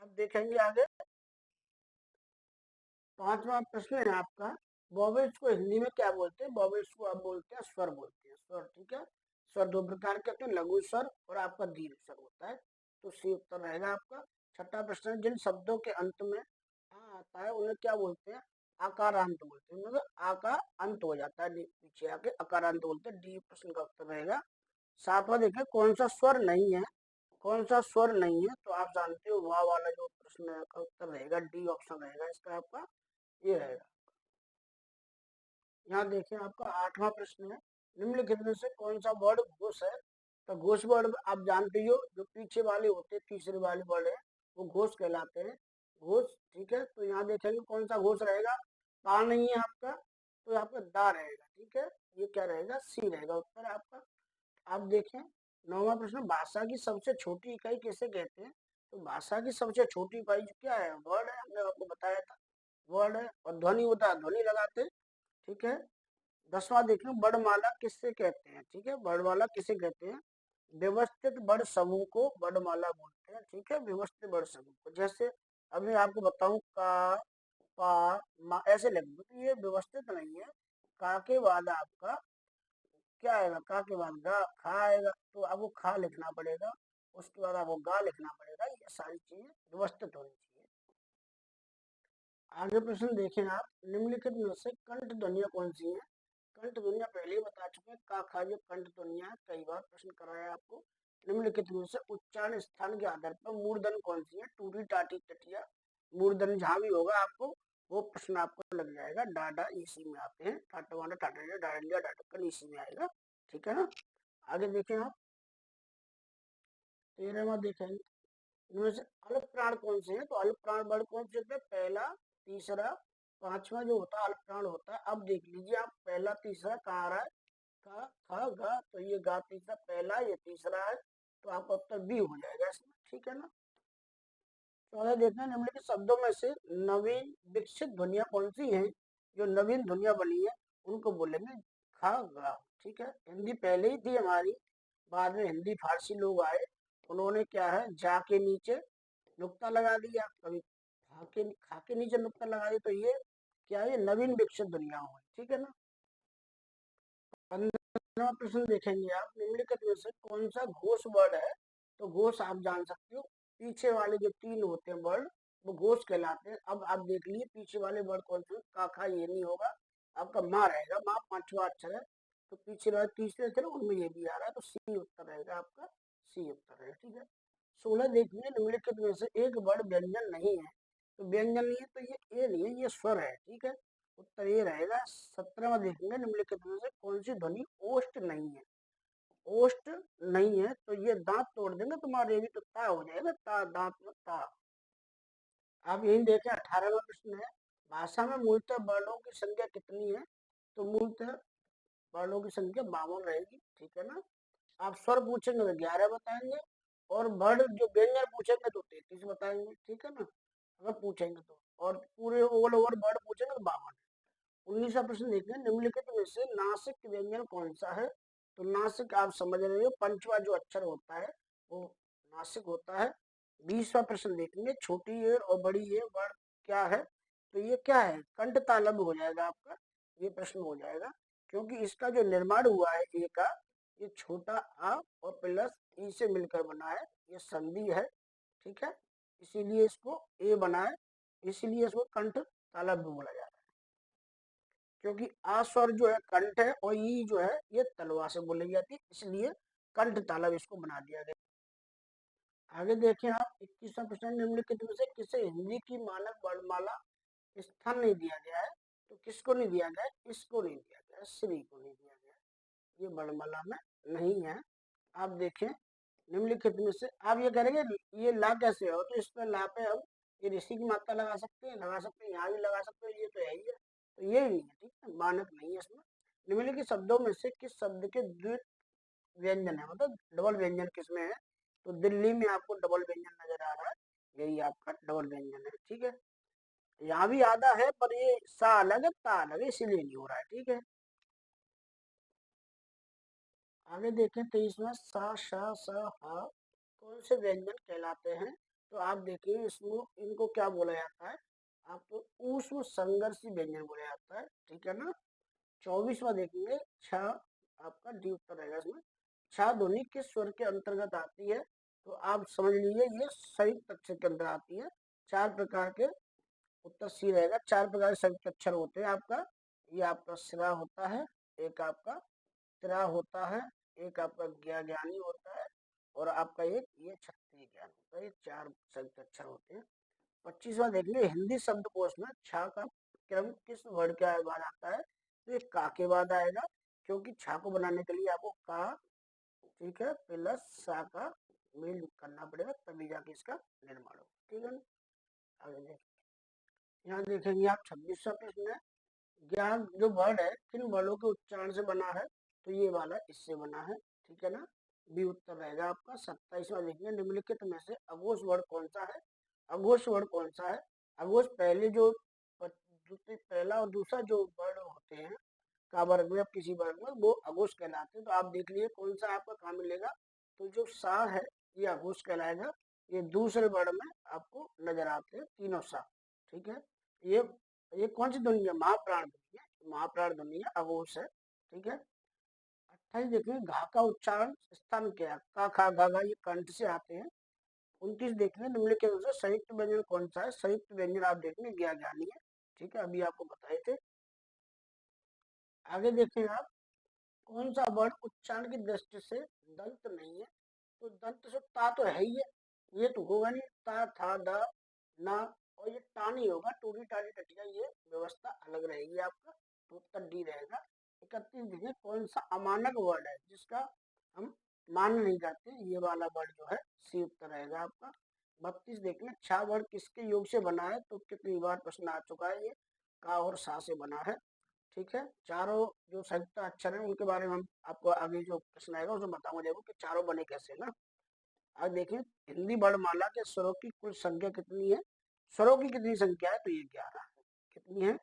Speaker 1: आप देखेंगे आगे पांचवा प्रश्न है आपका, वॉवेल्स को हिंदी में क्या बोलते हैं? वॉवेल्स को आप बोलते हैं स्वर, बोलते हैं स्वर। ठीक है, स्वर दो प्रकार के होते हैं, लघु स्वर और आपका दीर्घ स्वर होता है। तो सी उत्तर रहेगा आपका। छठा प्रश्न है, जिन शब्दों के अंत में आ आता है उन्हें क्या बोलते हैं? आकारांत बोलते हैं, मतलब आकार अंत हो जाता है, पीछे आके आकारांत बोलते हैं। डी प्रश्न का उत्तर रहेगा। सातवां देखें, कौन सा स्वर नहीं है? कौन सा स्वर नहीं है? तो आप जानते हो वाह वाला जो प्रश्न का उत्तर रहेगा, डी ऑप्शन रहेगा इसका आपका, ये रहेगा। यहाँ देखिए आपका आठवां प्रश्न है, निम्नलिखित में से कौन सा वर्ड घोष है? तो घोष वर्ड आप जानते हो, जो पीछे वाले होते हैं, तीसरे वाले वर्ड है वो घोष कहलाते हैं, घोष। ठीक है, तो यहाँ देखेंगे कौन सा घोष रहेगा? पा नहीं है आपका, तो आपका दा रहेगा। ठीक है, ये क्या रहेगा? सी रहेगा उत्तर आपका। आप देखें नौवां प्रश्न, भाषा की सबसे छोटी इकाई किसे कहते हैं? तो भाषा की सबसे छोटी इकाई क्या है? वर्ड है, हमने आपको बताया था, वर्ड है। और ध्वनि होता है, ध्वनि लगाते हैं। ठीक है, दसवां देखें, वर्णमाला किससे कहते हैं? ठीक है, वर्णमाला किसे कहते हैं? व्यवस्थित वर्ण समूह को वर्णमाला बोलते हैं। ठीक है, व्यवस्थित वर्ण समूह को। जैसे अभी आपको बताऊं का, पा, मा ऐसे लिख दो, तो ये व्यवस्थित नहीं है। का के बाद आपका क्या आएगा? का के बाद गा, खा आएगा, तो आपको खा लिखना पड़ेगा, उसके बाद आपको गा लिखना पड़ेगा। ये सारी चीजें व्यवस्थित होनी चाहिए। आगे प्रश्न देखें आप, निम्नलिखित में से कंठ ध्वनियां कौन सी हैं? कंठ ध्वनियां पहले ही बता चुके हैं, का खा जो कंठ ध्वनियां, कई बार प्रश्न कराया आपको। निम्नलिखित में से उच्चारण स्थान के आधार पर मूर्धन कौन सी है? टूटी टाटी टटिया मूर्धन जहां भी होगा आपको वो प्रश्न आपको लग जाएगा। डाडा इसी में आते हैं, टाटावाना टाटा डांडिया डाटकन इसी में आएगा। ठीक है ना, आगे देखें आप 13वां देखेंगे, इनमें से अल्प प्राण कौन से हैं? तो अल्प प्राण वर्ड कौन से होते हैं? पहला, तीसरा, पांचवा जो होता है अल्प प्राण होता है। अब देख लीजिए आप, पहला तीसरा कहाँ आ रहा है? का, खा, गा, तो ये गा तीसरा, पहला ये तीसरा है, तो आपका उत्तर बी हो जाएगा इसमें। ठीक है ना, तो देखना निम्नलिखित शब्दों में से नवीन विकसित ध्वनियां कौन सी हैं? जो नवीन ध्वनियां बनी है उनको बोलेंगे खा, गा। ठीक है, हिंदी पहले ही थी हमारी, बाद में हिंदी फारसी लोग आए, उन्होंने क्या है, जा के नीचे नुक्ता लगा दिया, कभी खा के नीचे नुक्ता लगा दिया, तो ये क्या है? नवीन विकसित दुनिया हुई। ठीक है ना, 15वां प्रश्न देखेंगे आप, निम्नलिखित में से कौन सा घोष वर्ड है? तो घोष आप जान सकते हो, पीछे वाले जो तीन होते हैं वर्ड वो घोष कहलाते हैं। अब आप देख लिए पीछे वाले वर्ड कौन से? काखा ये नहीं होगा, आपका माँ रहेगा, माँ पांचवा अक्षर है, तो पीछे वाले तीसरे अक्षर उनमें ये भी आ रहा है, तो सी उत्तर रहेगा आपका, सी उत्तर है। ठीक है, 16 देखिए, निम्नलिखित में से एक वर्ड व्यंजन नहीं है। तो व्यंजन नहीं है तो ये ए नहीं है, ये स्वर है। ठीक है, उत्तर ये रहेगा। 17वां देखेंगे, निम्नलिखित में से कौन सी ध्वनि ओष्ठ नहीं है? ओष्ठ नहीं है, तो ये दांत तोड़ देंगे तुम्हारे भी, तो ता हो जाएगा, ता, दांत में ता। आप यही देखें 18वां प्रश्न है, भाषा में मूलतः वर्णों की संख्या कितनी है? तो मूलतः वर्णों की संख्या 52 रहेगी। ठीक है ना, आप स्वर पूछेंगे तो 11 बताएंगे, और वर्ड जो व्यंजन पूछेंगे तो 33 बताएंगे। ठीक है ना, अगर पूछेंगे तो, और पूरे ऑल ओवर वर्ड पूछेंगे तो 52। 19वां प्रश्न देखते हैं, निम्नलिखित में से नासिक व्यंजन कौन सा है? तो नासिक आप समझ रहे हो, पंचवा जो अक्षर होता है वो नासिक होता है। 20वां प्रश्न देखेंगे, छोटी एर और बड़ी एर वर्ड क्या है? तो ये क्या है? कंठ तालव्य हो जाएगा आपका, ये प्रश्न हो जाएगा, क्योंकि इसका जो निर्माण हुआ है ए का, ये छोटा आ और प्लस ई से मिलकर बना है, ये संधि है। ठीक है, इसीलिए इसको ए बना है, इसीलिए इसको कंठ तालव्य बोला जाता है। क्योंकि आ स्वर जो है कंठ है और ई जो है ये तलवा से बोली जाती है, इसलिए कंठ तालव इसको बना दिया गया। आगे देखें आप 21वां प्रश्न, निम्नलिखित में से किसे हिंदी की मानक वर्णमाला स्थान नहीं दिया गया है? तो किसको नहीं दिया गया है? इसको नहीं दिया गया है, श्री को नहीं दिया गया है, ये वर्णमाला में नहीं है। आप देखें निम्नलिखित में से, आप ये करेंगे ये ला कैसे हो, तो इस पर ला पे हम ये ऋषि की मात्रा लगा सकते हैं, यहाँ भी लगा सकते हैं, ये तो है ही है, तो ये नहीं है, ठीक है, मानक नहीं है इसमें। निम्नलिखित शब्दों में से किस शब्द के द्वित व्यंजन है, मतलब डबल व्यंजन किसमें है? तो दिल्ली में आपको डबल व्यंजन नजर आ रहा है, यही आपका डबल व्यंजन है, ठीक है। यहाँ भी आधा है पर ये सा अलग है ता अलग है, इसीलिए नहीं हो रहा है, ठीक है। आगे देखें 23वां, सा श स ह कौन से व्यंजन कहलाते हैं? तो आप देखिए इसमें इनको क्या बोला जाता है, आपको ऊष्म संघर्षी व्यंजन बोला जाता है, ठीक है ना। 24वां देखेंगे, छ आपका डी उत्तर रहेगा इसमें। छ ध्वनि किस स्वर के अंतर्गत आती है? तो आप समझ लीजिए ये संयुक्त अक्षर के अंदर आती है। चार प्रकार के, उत्तर सी रहेगा, चार प्रकार के संयुक्त अक्षर होते हैं आपका। ये आपका सिरा होता है, एक आपका त्रा होता है, एक आपका ज्ञानी होता है, और आपका एक ये छत्तीस ज्ञान होता है। ये चार संयुक्त अक्षर होते हैं। 25वां देखेंगे, हिंदी शब्दकोश में छा का क्रम किस वर्ण के बाद आता है? तो ये का के बाद आएगा, क्योंकि छा को बनाने के लिए आपको का, ठीक है, प्लस सा का मेल करना पड़ेगा, तभी जाके इसका निर्माण होगा, ठीक है ना। आगे देखें, यहाँ देखेंगे आप 26वां प्रश्न है, ज्ञान जो वर्ड है किन वर्णों के उच्चारण से बना है? तो ये वाला इससे बना है, ठीक है ना, बी उत्तर रहेगा आपका। 27वां देखेंगे, निम्नलिखित में से अघोष वर्ड कौन सा है? अघोष वर्ड कौन सा है? अघोष पहले जो पहला और दूसरा जो वर्ड होते हैं का वर्ग में, अब किसी वर्ग में, वो अघोष कहलाते हैं। तो आप देख लीजिए कौन सा आपका कहाँ मिलेगा, तो जो सा है ये अघोष कहलाएगा। ये दूसरे वर्ड में आपको नजर आते हैं तीनों सा, ठीक है। ये कौन सी ध्वनि है? महाप्राण ध्वनि है, महाप्राण ध्वनि है, अघोष है, ठीक है। 28 देखिए, घा का उच्चारण स्थान क्या है? का खा गा गा ये कंठ से आते हैं। 29 देखेंगे, निम्नलिखित में से संयुक्त व्यंजन कौन सा है? संयुक्त व्यंजन आप देखेंगे ज्ञानी है, ठीक है, अभी आपको बताए थे। आगे देखें आप, कौन सा वर्ण उच्चारण की दृष्टि से दंत नहीं है? तो दंत से ता तो है ही है, ये तो होगा नहीं, ता था दा ना, और ये टा नहीं होगा, टूटी टाटी टटिया, ये व्यवस्था अलग रहेगी आपका, तो उत्तर डी रहेगा। 31 देखें, कौन सा अमानक वर्ड है जिसका हम मान नहीं करते? ये वाला वर्ड जो है सी उत्तर रहेगा आपका। 32 देख लें, छा वर्ड किसके योग से बना है? तो कितनी बार प्रश्न आ चुका है, ये का और सा से बना है, ठीक है। चारों जो संयुक्त अक्षर हैं उनके बारे में हम आपको आगे जो प्रश्न आएगा उसमें बताऊंगा जरूर कि चारों बने कैसे ना। आज देखें, हिंदी वर्णमाला के स्वरों की कुल संख्या कितनी है? स्वरों की कितनी संख्या है? तो ये 11 है। कितनी है?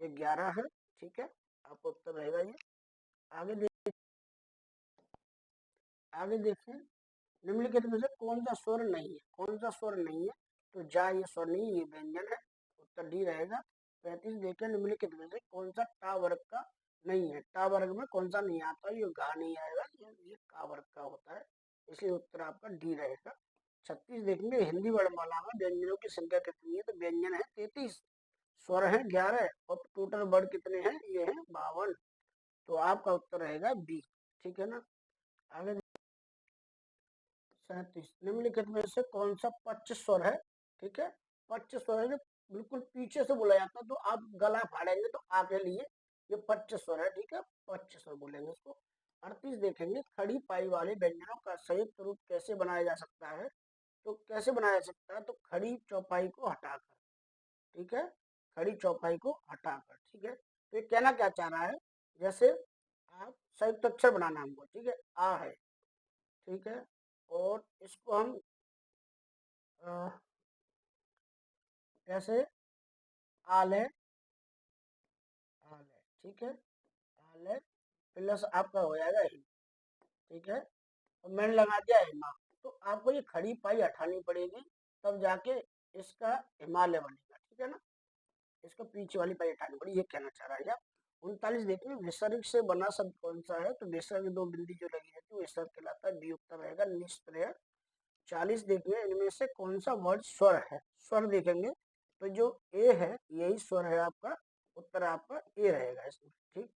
Speaker 1: ये 11 है, ठीक है, आपको उत्तर रहेगा ये। आगे देख आगे देखें, निम्नलिखित में से कौन सा स्वर नहीं है? कौन सा स्वर नहीं है? तो जा ये स्वर नहीं, ये व्यंजन है, उत्तर डी रहेगा। 35 देखें, निम्नलिखित में से कौन सा टा वर्ग का नहीं है? टा वर्ग में कौन सा नहीं आता? ये गा नहीं आएगा, ये का वर्ग का होता है, इसलिए उत्तर आपका डी रहेगा। 36 देखेंगे, हिंदी वर्णमाला में व्यंजनों की संख्या कितनी है? तो व्यंजन है 33, स्वर है 11, और टोटल वर्ड कितने हैं? ये है 52, तो आपका उत्तर रहेगा बी, ठीक है ना। आगे 37, निम्नलिखित में से कौन सा पच्च स्वर है? ठीक है, पच्च स्वर है जो बिल्कुल पीछे से बोला जाता है, तो आप गला फाड़ेंगे तो आगे लिए, ये पच्च स्वर है, ठीक है, पच्च स्वर बोलेंगे इसको। 38 देखेंगे, खड़ी पाई वाले व्यंजनों का संयुक्त रूप कैसे बनाया जा सकता है? तो कैसे बनाया जा सकता है? तो खड़ी चौपाई को हटाकर, ठीक है, खड़ी चौपाई को हटाकर, ठीक है। तो ये कहना क्या चाह रहा है? जैसे आप संयुक्त अक्षर बनाना हमको, ठीक है, आ है, ठीक है, और इसको हम कैसे, आल है, आल है, ठीक है, आल है, प्लस आपका हो जाएगा ही, ठीक है, और मैंने लगा दिया हिमा। तो आपको ये खड़ी पाई हटानी पड़ेगी, तब जाके इसका हिमालय बनेगा, ठीक है ना, इसको पीछे वाली पाई हटानी पड़ेगी, ये कहना चाह रहा है आप। 39 देखिए, विसर्ग से बना शब्द कौन सा है? तो विसर्ग दो बिंदी जो लगी रहती है वो विसर्ग कहलाता है, बी उत्तर रहेगा, निष्प्रय। 40 देखिए, इनमें से कौन सा वर्ड स्वर है? स्वर देखेंगे तो जो ए है यही स्वर है आपका, उत्तर आपका ए रहेगा इसमें। ठीक,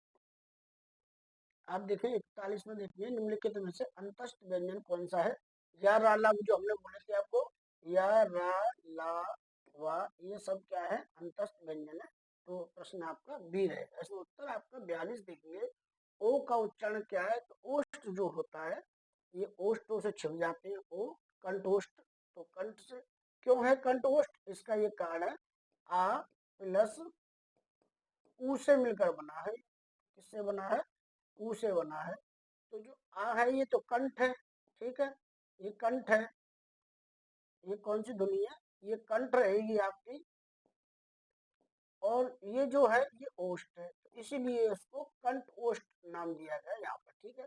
Speaker 1: आप देखें 41 में देखिए, निम्नलिखित में से अंतस्थ व्यंजन कौन सा है? या रा ला जो हमने बोले थे आपको, या रा ला वा, ये सब क्या है? अंतस्थ व्यंजन है। तो प्रश्न आपका बी रहेगा इसमें। उत्तर आपका 42 देखिए, ओ का उच्चारण क्या है? तो ओष्ठ जो होता है, ये ओष्ठों से छिप जाते हैं, ओ कंठोष्ठ। तो कंठ से क्यों है कंठोष्ठ? इसका ये कारण है, आ प्लस ऊ से मिलकर बना है। किससे बना है? ऊ से बना है। तो जो आ है ये तो कंठ है, ठीक है, ये कंठ है। ये कौन सी ध्वनि है? ये कंठ रहेगी आपकी। और ये जो है ये ओष्ठ है, तो इसीलिए इसको कंठ ओष्ठ नाम दिया गया यहाँ पर। ठीक है,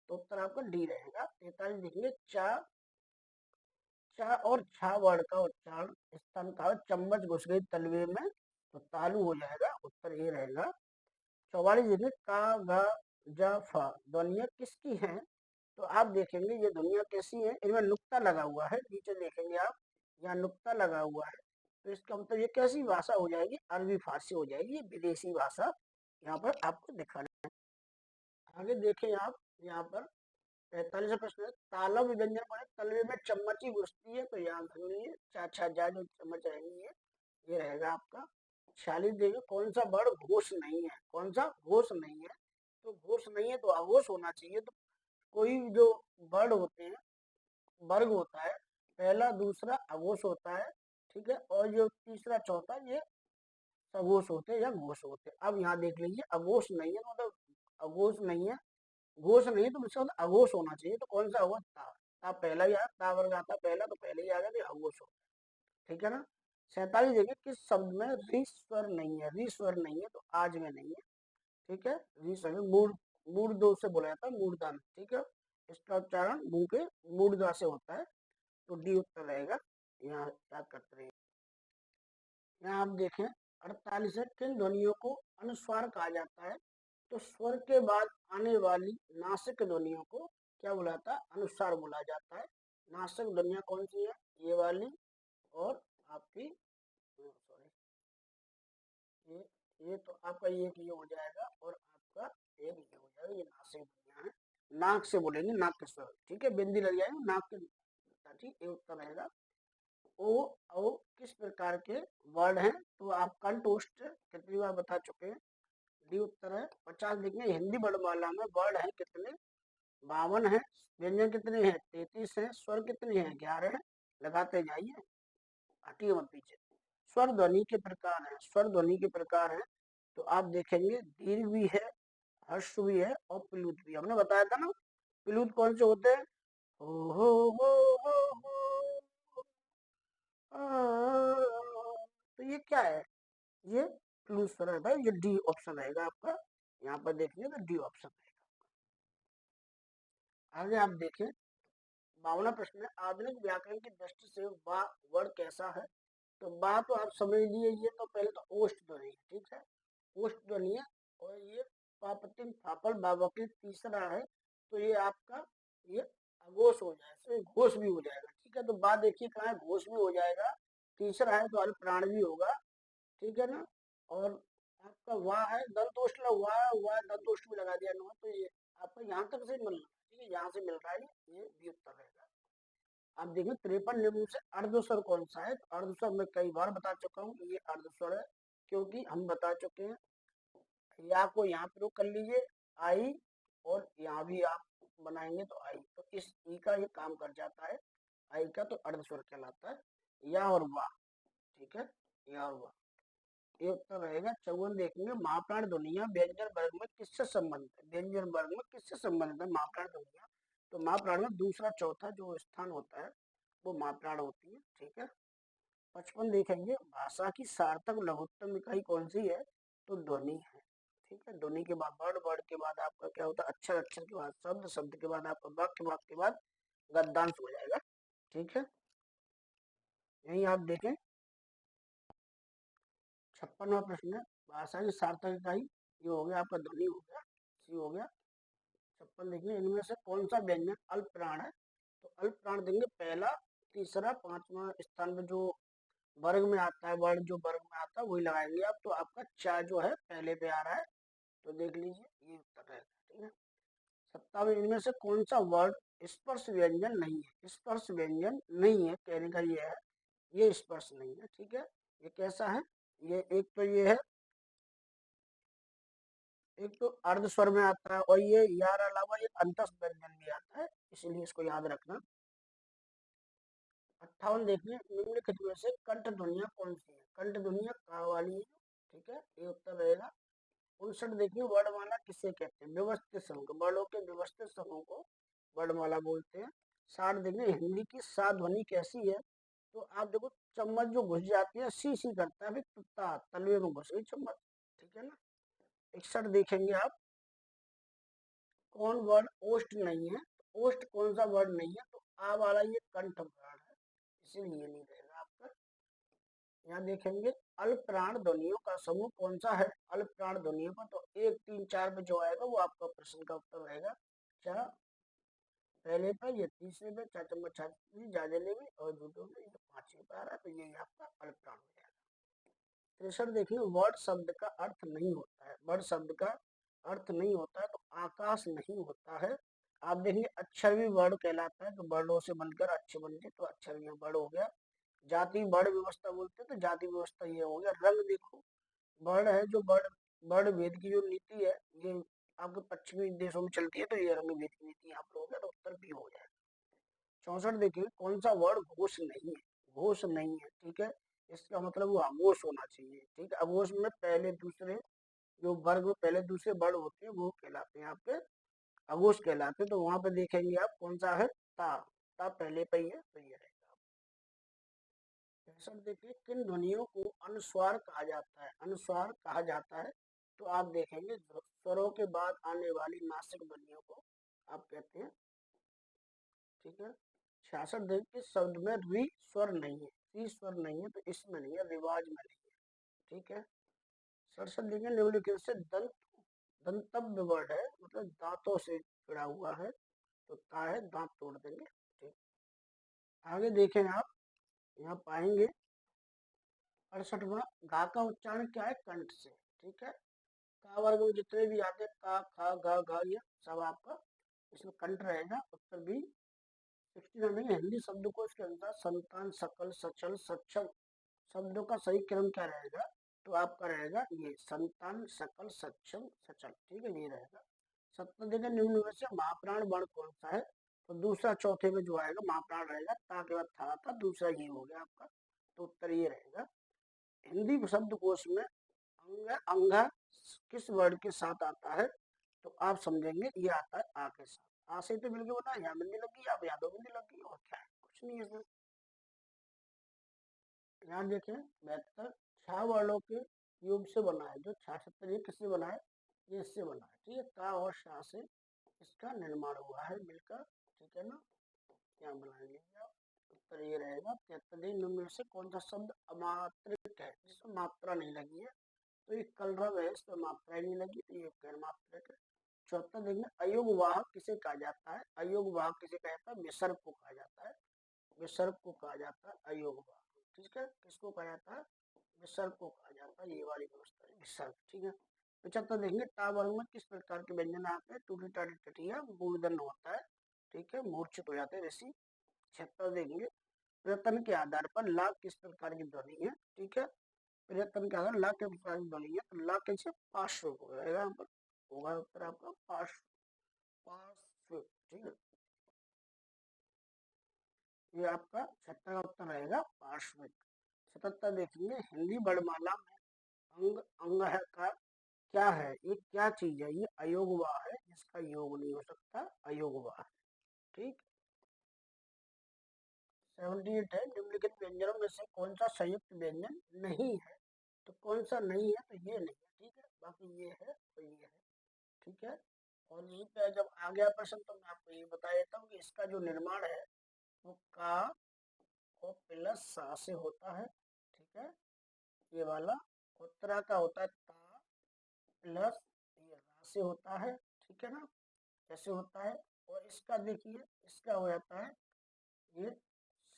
Speaker 1: तो उत्तर आपका डी रहेगा। 43 देखेंगे, चा चा और छा वर्ड का उच्चारण स्थान का चम्मच घुस गई तलवे में, तो तालू हो जाएगा, उत्तर ए रहेगा। 44 देखिए, का गा जा फा ध्वनियाँ किसकी हैं? तो आप देखेंगे ये ध्वनियाँ कैसी हैं, इनमें नुक्ता लगा हुआ है, नीचे देखेंगे आप, यहाँ नुक्ता लगा हुआ है। तो इसका मतलब ये कैसी भाषा हो जाएगी? अरबी फारसी हो जाएगी, ये विदेशी भाषा यहाँ पर आपको दिखाना है। आगे देखें आप, यहाँ पर 45 प्रश्न है, तालव व्यंजन बने तलवे में चम्मची घुसती है, तो यहाँ ध्वनि चाचा जा जो चम्मच रहेंगी है, ये रहेगा आपका। 46 देखिए, कौन सा वर्ड घोष नहीं है? कौन सा घोष नहीं है? तो घोष नहीं है तो अघोष होना चाहिए। तो कोई जो वर्ड होते हैं, वर्ग होता है, पहला दूसरा अघोष होता है, ठीक है, और जो तीसरा चौथा ये सघोष होते हैं या घोष होते हैं। अब यहाँ देख लीजिए, अघोष नहीं है मतलब अघोष नहीं है, घोष नहीं है, तो उसका मतलब अघोष होना चाहिए। तो कौन सा होगा? ता। ता पहला ही आया, ता वर्ग आता पहला, तो पहले ही आ गया, तो अघोष हो, ठीक है ना। 47 देखिए, किस शब्द में री स्वर नहीं है? री स्वर नहीं है तो आज में नहीं है, ठीक है। री स्वर मूड, मूड दो से बोला जाता है, मूर्धन, ठीक है, इसका उच्चारण मुंह के मूर्धा से होता है, तो डी उत्तर रहेगा। यहाँ याद करते रहिए। यहाँ आप देखें 48 है, किन ध्वनियों को अनुस्वार कहा जाता है? तो स्वर के बाद आने वाली नासिक ध्वनियों को क्या बोला जाता है? अनुस्वार बोला जाता है। नासिक ध्वनियाँ कौन सी है? ये वाली, और आपकी सॉरी, ये तो आपका ये हो जाएगा, और आपका एक ये हो जाएगा। ये नासिक ध्वनियाँ हैं, नाक से बोलेंगे, नाक के स्वर, ठीक है, बिंदी लग जाएगी नाक के, ठीक, ये उत्तर रहेगा। ओ औ किस प्रकार के वर्ड हैं? तो आप कंठोष्ठ कितनी बार बता चुके हैं, डी उत्तर है। 50 लिखिए, हिंदी वर्णमाला में वर्ड हैं कितने? 52 है। व्यंजन कितने हैं? 33 है। स्वर कितने हैं? 11 है। लगाते जाइए, हटिए मत पीछे। स्वर ध्वनि के प्रकार है, स्वर ध्वनि के प्रकार है, तो आप देखेंगे दीर्घ भी है, हर्ष भी है, और प्लुत भी। हमने बताया था ना, प्लुत कौन से होते हैं? हो हो तो ये क्या है? ये प्लूस पर है भाई, ये डी ऑप्शन रहेगा आपका। यहाँ पर देखिए तो डी ऑप्शन रहेगा। आगे आप देखें, 52वां प्रश्न है, आधुनिक व्याकरण की दृष्टि से बा वर्ड कैसा है? तो बा तो आप समझ लिए, ये तो पहले तो ओष्ठ ध्वनि है, ठीक है, ओष्ठ ध्वनि है। और ये पापतिन फापल बाबा तीसरा है, तो ये आपका ये अघोष हो जाएगा, तो घोष भी हो जाएगा, ठीक है। तो बा देखिए कहाँ है? घोष भी हो जाएगा। तीसरा है तो प्राण भी होगा, ठीक है ना। और आपका वाह है, दंतोष्ठ वाह, वाह दंतोष्ठ भी लगा दिया ना, तो ये आपका यहाँ तक से मिल रहा है, ठीक है, यहाँ से मिल रहा है, ये भी उत्तर रहेगा। आप देखिए 53 निम्न से अर्धस्वर कौन सा है? तो अर्धस्वर मैं कई बार बता चुका हूँ, ये अर्धस्वर है, क्योंकि हम बता चुके हैं। या को यहाँ प्रयोग कर लीजिए, आई, और यहाँ भी आप बनाएंगे तो आई, तो इस ई का ये काम कर जाता है, आई का, तो अर्धस्वर कहलाता है। या और वाह, ठीक है, या और वाह, ये उत्तर रहेगा। 54 देखेंगे, महाप्राण ध्वनियां व्यंजन वर्ग में किससे संबंधित है? व्यंजन वर्ग में किससे संबंधित है महाप्राण ध्वनियां? तो महाप्राण में दूसरा चौथा जो स्थान होता है वो महाप्राण होती है, ठीक है। 55 देखेंगे, भाषा की सार्थक लघुत्तम इकाई कौन सी है? तो ध्वनि है, ठीक है। ध्वनि के बाद वर्ड, वर्ड के बाद आपका क्या होता है? अक्षर, अक्षर के बाद शब्द, शब्द के बाद आपका वाक्य, वाक्य के बाद गद्यांश हो जाएगा, ठीक है। यही आप देखें 56वां प्रश्न है, भाषा की सार्थक इकाई, ये हो गया आपका ध्वनि हो गया, सी हो गया। 56 देखिए, इनमें से कौन सा व्यंजन अल्प प्राण है? तो अल्प प्राण देंगे पहला, तीसरा, पांचवा स्थान में जो वर्ग में आता है, वर्ड जो वर्ग में आता है वही लगाएंगे आप। तो आपका चा जो है पहले पे आ रहा है, तो देख लीजिए ये उत्तर रहेगा। ठीक है। 57 इनमें से कौन सा वर्ड स्पर्श व्यंजन नहीं है? स्पर्श व्यंजन नहीं है कहने का ये है, ये स्पर्श नहीं है। ठीक है। ये कैसा है? ये एक तो ये है, एक तो अर्ध स्वर में आता है, और ये यार अलावा एक अंतस व्यंजन भी आता है, इसीलिए इसको याद रखना। 58 देखिए, निम्नलिखित में से कंठ ध्वनिया कौन सी है? कंठ ध्वनिया का वाली है। ठीक है, ये उत्तर रहेगा। 59 देखिए, वर्णमाला किसे कहते हैं? व्यवस्थित समूह, वर्णों के व्यवस्थित समूह को वर्णमाला बोलते हैं। 60 देखिए, हिंदी की सा ध्वनि कैसी है? तो आप देखो, चम्मच जो घुस जाती है सी सी करता है, फिर तुत्ता तलवे में घुस गई चम्मच। ठीक है ना। 61 देखेंगे आप, कौन वर्ड ओष्ठ नहीं है? तो ओष्ठ कौन सा वर्ड नहीं है? तो आ वाला ये कंठ वर्ण है, इसीलिए नहीं रहेगा आपका। यहाँ देखेंगे, अल्प प्राण ध्वनियों का समूह कौन सा है? अल्प प्राण ध्वनियों का, तो 1, 3, 4 पे जो आएगा वो आपका प्रश्न का उत्तर रहेगा। चा पहले पे, ये तीसरे पे, चा चम्मच छाछी जाजले में, और जूडो में ये 5वें पे आ रहा है, तो ये आपका अल्प प्राण हो जाएगा। 63 देखिए, वर्ड शब्द का अर्थ नहीं होता है। वर्ड शब्द का अर्थ नहीं होता है, तो आकाश नहीं होता है। आप देखेंगे, अक्षर भी वर्ण कहलाता है, तो वर्णों से बनकर अक्षर बनते, तो अक्षर भी वर्ण हो गया। जाति वर्ण व्यवस्था बोलते हैं, तो जाति व्यवस्था ये हो गया। रंग देखो, वर्ण है जो वर्ण, वर्ण भेद की जो नीति है, ये आपके पश्चिमी देशों में चलती है, तो ये रंग भेद की नीति यहाँ पर हो गया, तो उत्तर भी हो जाएगा। 64 देखिए, कौन सा वर्ड घोष नहीं है? घोष नहीं है। ठीक है, इसका मतलब वो अघोष होना चाहिए। ठीक है, अघोष में पहले दूसरे, जो वर्ग में पहले दूसरे वर्ड होते हैं वो कहलाते हैं आपके अघोष कहलाते हैं। तो वहां पे देखेंगे आप कौन सा है? ता। ता पहले पे ही है, तो ये रहेगा। 65 देखिए, किन ध्वनियों को अनुस्वार कहा जाता है? अनुस्वार कहा जाता है, तो आप देखेंगे स्वरों के बाद आने वाली नासिक ध्वनियों को आप कहते हैं। ठीक है। 66 देखिए, शब्द में री स्वर नहीं है, री स्वर नहीं है, तो इसमें नहीं है, रिवाज में नहीं है। ठीक है। 67 देखिए, निम्नलिखित से दंत, दंतव्य वर्ड है, मतलब दांतों से जुड़ा हुआ है, तो ता है, दांत तोड़ देंगे। ठीक। आगे देखें आप, यहाँ पाएंगे 68वां, गा का उच्चारण क्या है? कंठ से। ठीक है। का वर्ग में जितने भी आते हैं, का, खा, गा, घा, ये सब आपका इसमें कंठ रहेगा। उत्तर भी। 69 में हिंदी शब्दकोश के अनुसार संतान, सकल, सचल, सक्षम शब्दों का सही क्रम क्या रहेगा? तो आपका रहेगा ये संतान, सकल, सक्षम, सचल। ठीक है, ये रहेगा। 70 देखिए, निम्न में से महाप्राण वर्ण कौन सा है? तो दूसरा चौथे में जो आएगा महाप्राण रहेगा, ता के बाद था था, दूसरा ये हो गया आपका, तो उत्तर ये रहेगा। हिंदी शब्दकोश में अंग, अंगा किस वर्ड के साथ आता है? तो आप समझेंगे ये आता है आ के साथ। आ से तो मिलके बना, यहाँ बिंदी लगी, आप यहाँ दो बिंदी लगी, और क्या है? कुछ नहीं है इसमें। यहाँ देखें, 72 छह वर्णों के योग से बना है। जो 66 ये किससे बना है? ये इससे बना है। ठीक है, का और शा से इसका निर्माण हुआ है मिलकर। ठीक है ना। क्या बनाएंगे आप? उत्तर ये रहेगा। 73 निम्न में से कौन सा शब्द अमात्रिक है, जिसमें मात्रा नहीं लगी है? तो ये कलरव है, इसमें मात्रा ही नहीं लगी, तो ये गैर मात्रिक है। 74 देखिए, अयोग वाहक किसे कहा जाता है? अयोग वाहक किसे कहा जाता है? विसर्ग को कहा जाता है। विसर्ग को कहा जाता है अयोग वाहक। ठीक है, किसको कहा जाता है? विसर्ग को कहा जाता है, ये वाली व्यवस्था है विसर्ग। ठीक है। 75 देखेंगे, टा वर्ग में किस प्रकार के व्यंजन आते हैं? टूटी टाटी टटिया मूर्धन्य होता है। ठीक है, मूर्छित हो जाते हैं ऋषि। 76 देखेंगे, प्रयत्न के आधार पर ला किस प्रकार की ध्वनि है? ठीक है, प्रयत्न के आधार ला किस प्रकार की ध्वनि है? तो ला कैसे? पार्श्व हो जाएगा, यहाँ पर होगा उत्तर आपका पार्श्व, पार्श्व। ठीक है, ये आपका 76 का उत्तर रहेगा पार्श्विक। 77 देखेंगे, हिंदी वर्णमाला में अंग, अंग है का क्या है? ये क्या चीज है? ये अयोगवा है, इसका योग नहीं हो सकता, अयोगवा है। ठीक। 78 है, निम्नलिखित व्यंजनों में से कौन सा संयुक्त व्यंजन नहीं है? तो कौन सा नहीं है? तो ये नहीं है। ठीक है, बाकी ये है, तो ये है। ठीक है। और यहीं पे जब आ गया प्रश्न, तो मैं आपको ये बता देता हूँ कि इसका जो निर्माण है वो का और प्लस सा से होता है। ठीक है, ये वाला उत्तरा का होता है ता प्लस ये रा से होता है। ठीक है ना, ऐसे होता है। और इसका देखिए, इसका हो जाता है ये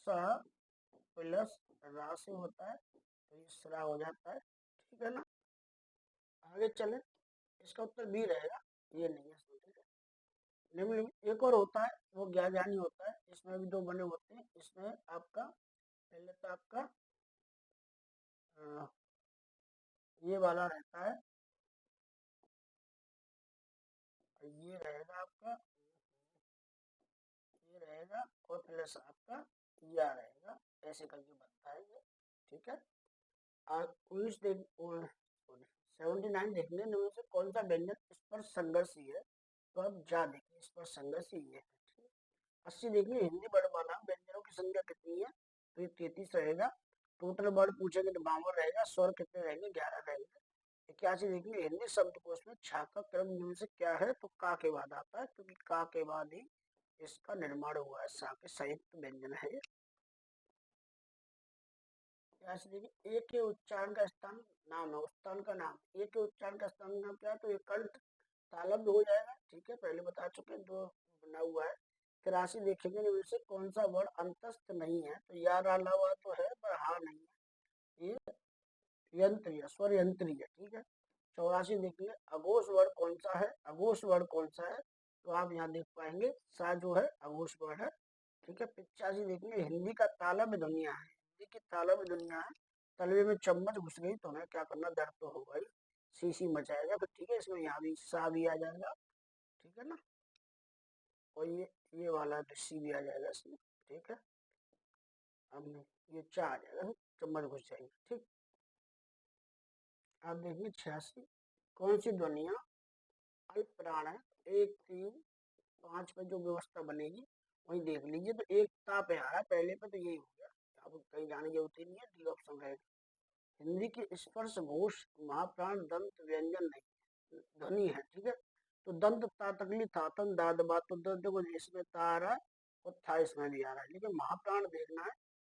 Speaker 1: सा प्लस रा से होता है तो ये सरा हो जाता है, ठीक है ना। आगे चले, इसका उत्तर बी रहेगा, ये नहीं है इसमें, ठीक है। निम्नलिखित एक और होता है वो ज्ञानी होता है, इसमें भी दो बने होते हैं। इसमें आपका पहले तो आपका ये वाला रहता है, ये रहेगा आपका, ये रहेगा और प्लस आपका या रहेगा, ऐसे करके बनता है ये, ठीक है। और 79 देखने में से कौन सा व्यंजन स्पर्श संघर्षी है, तो अब जा देखिए स्पर्श संघर्षी ये है, ठीक है। 80 देखिए हिंदी वर्णमाला में व्यंजनों की संख्या कितनी है, तो ये 33 रहेगा। टोटल वर्ड पूछेंगे तो 52 रहेगा, स्वर कितने रहेंगे, 11 रहेंगे। 81 देखिए हिंदी शब्दकोश में छा का क्रम निम्न से क्या है, तो का के बाद आता है, क्योंकि का के बाद ही इसका निर्माण हुआ है, सा के संयुक्त व्यंजन है ये। ऐसे देखिए ए के उच्चारण का स्थान नाम है, स्थान का नाम, ए के उच्चारण का स्थान नाम क्या है, तो ये कंठ तालब्ध हो जाएगा, ठीक है, पहले बता चुके हैं, दो बना हुआ है। 83 देखेंगे इनमें से कौन सा वर्ड अंतस्थ नहीं है, तो यार अलावा तो है पर हा नहीं है, ये यंत्र है, स्वर यंत्री है, ठीक है। 84 देखिए अघोष वर्ड कौन सा है, अघोष वर्ड कौन सा है, तो आप यहाँ देख पाएंगे सा जो है अघोष वर्ड है, ठीक है। 85 देखिए हिंदी का तालब्य दुनिया है, हिंदी की तालब्य दुनिया है, तलवे में चम्मच घुस गई तो हमें क्या करना, दर्द तो होगा ही, सी मचाएगा, तो ठीक है, इसमें यहाँ भी सा भी आ जाएगा, ठीक है ना। और ये वाला तो सी भी आ जाएगा इसमें, ठीक है। अब ये चा आ जाएगा, चम्मच घुस जाएगी, ठीक। आप देखिए 86 कौन सी ध्वनिया अल्प प्राण है, 1 3 5 पे जो व्यवस्था बनेगी वही देख लीजिए। तो एक ता पे आ रहा है पहले पे, तो यही हो गया, अब कहीं जाने की जरूरत ही नहीं है, डी ऑप्शन रहेगा। हिंदी की स्पर्श घोष महाप्राण दंत व्यंजन नहीं ध्वनि है, ठीक है। तो दंत ता तकली था तन दाद बात, तो देखो इसमें ता आ रहा है और था इसमें भी आ रहा है, लेकिन महाप्राण देखना है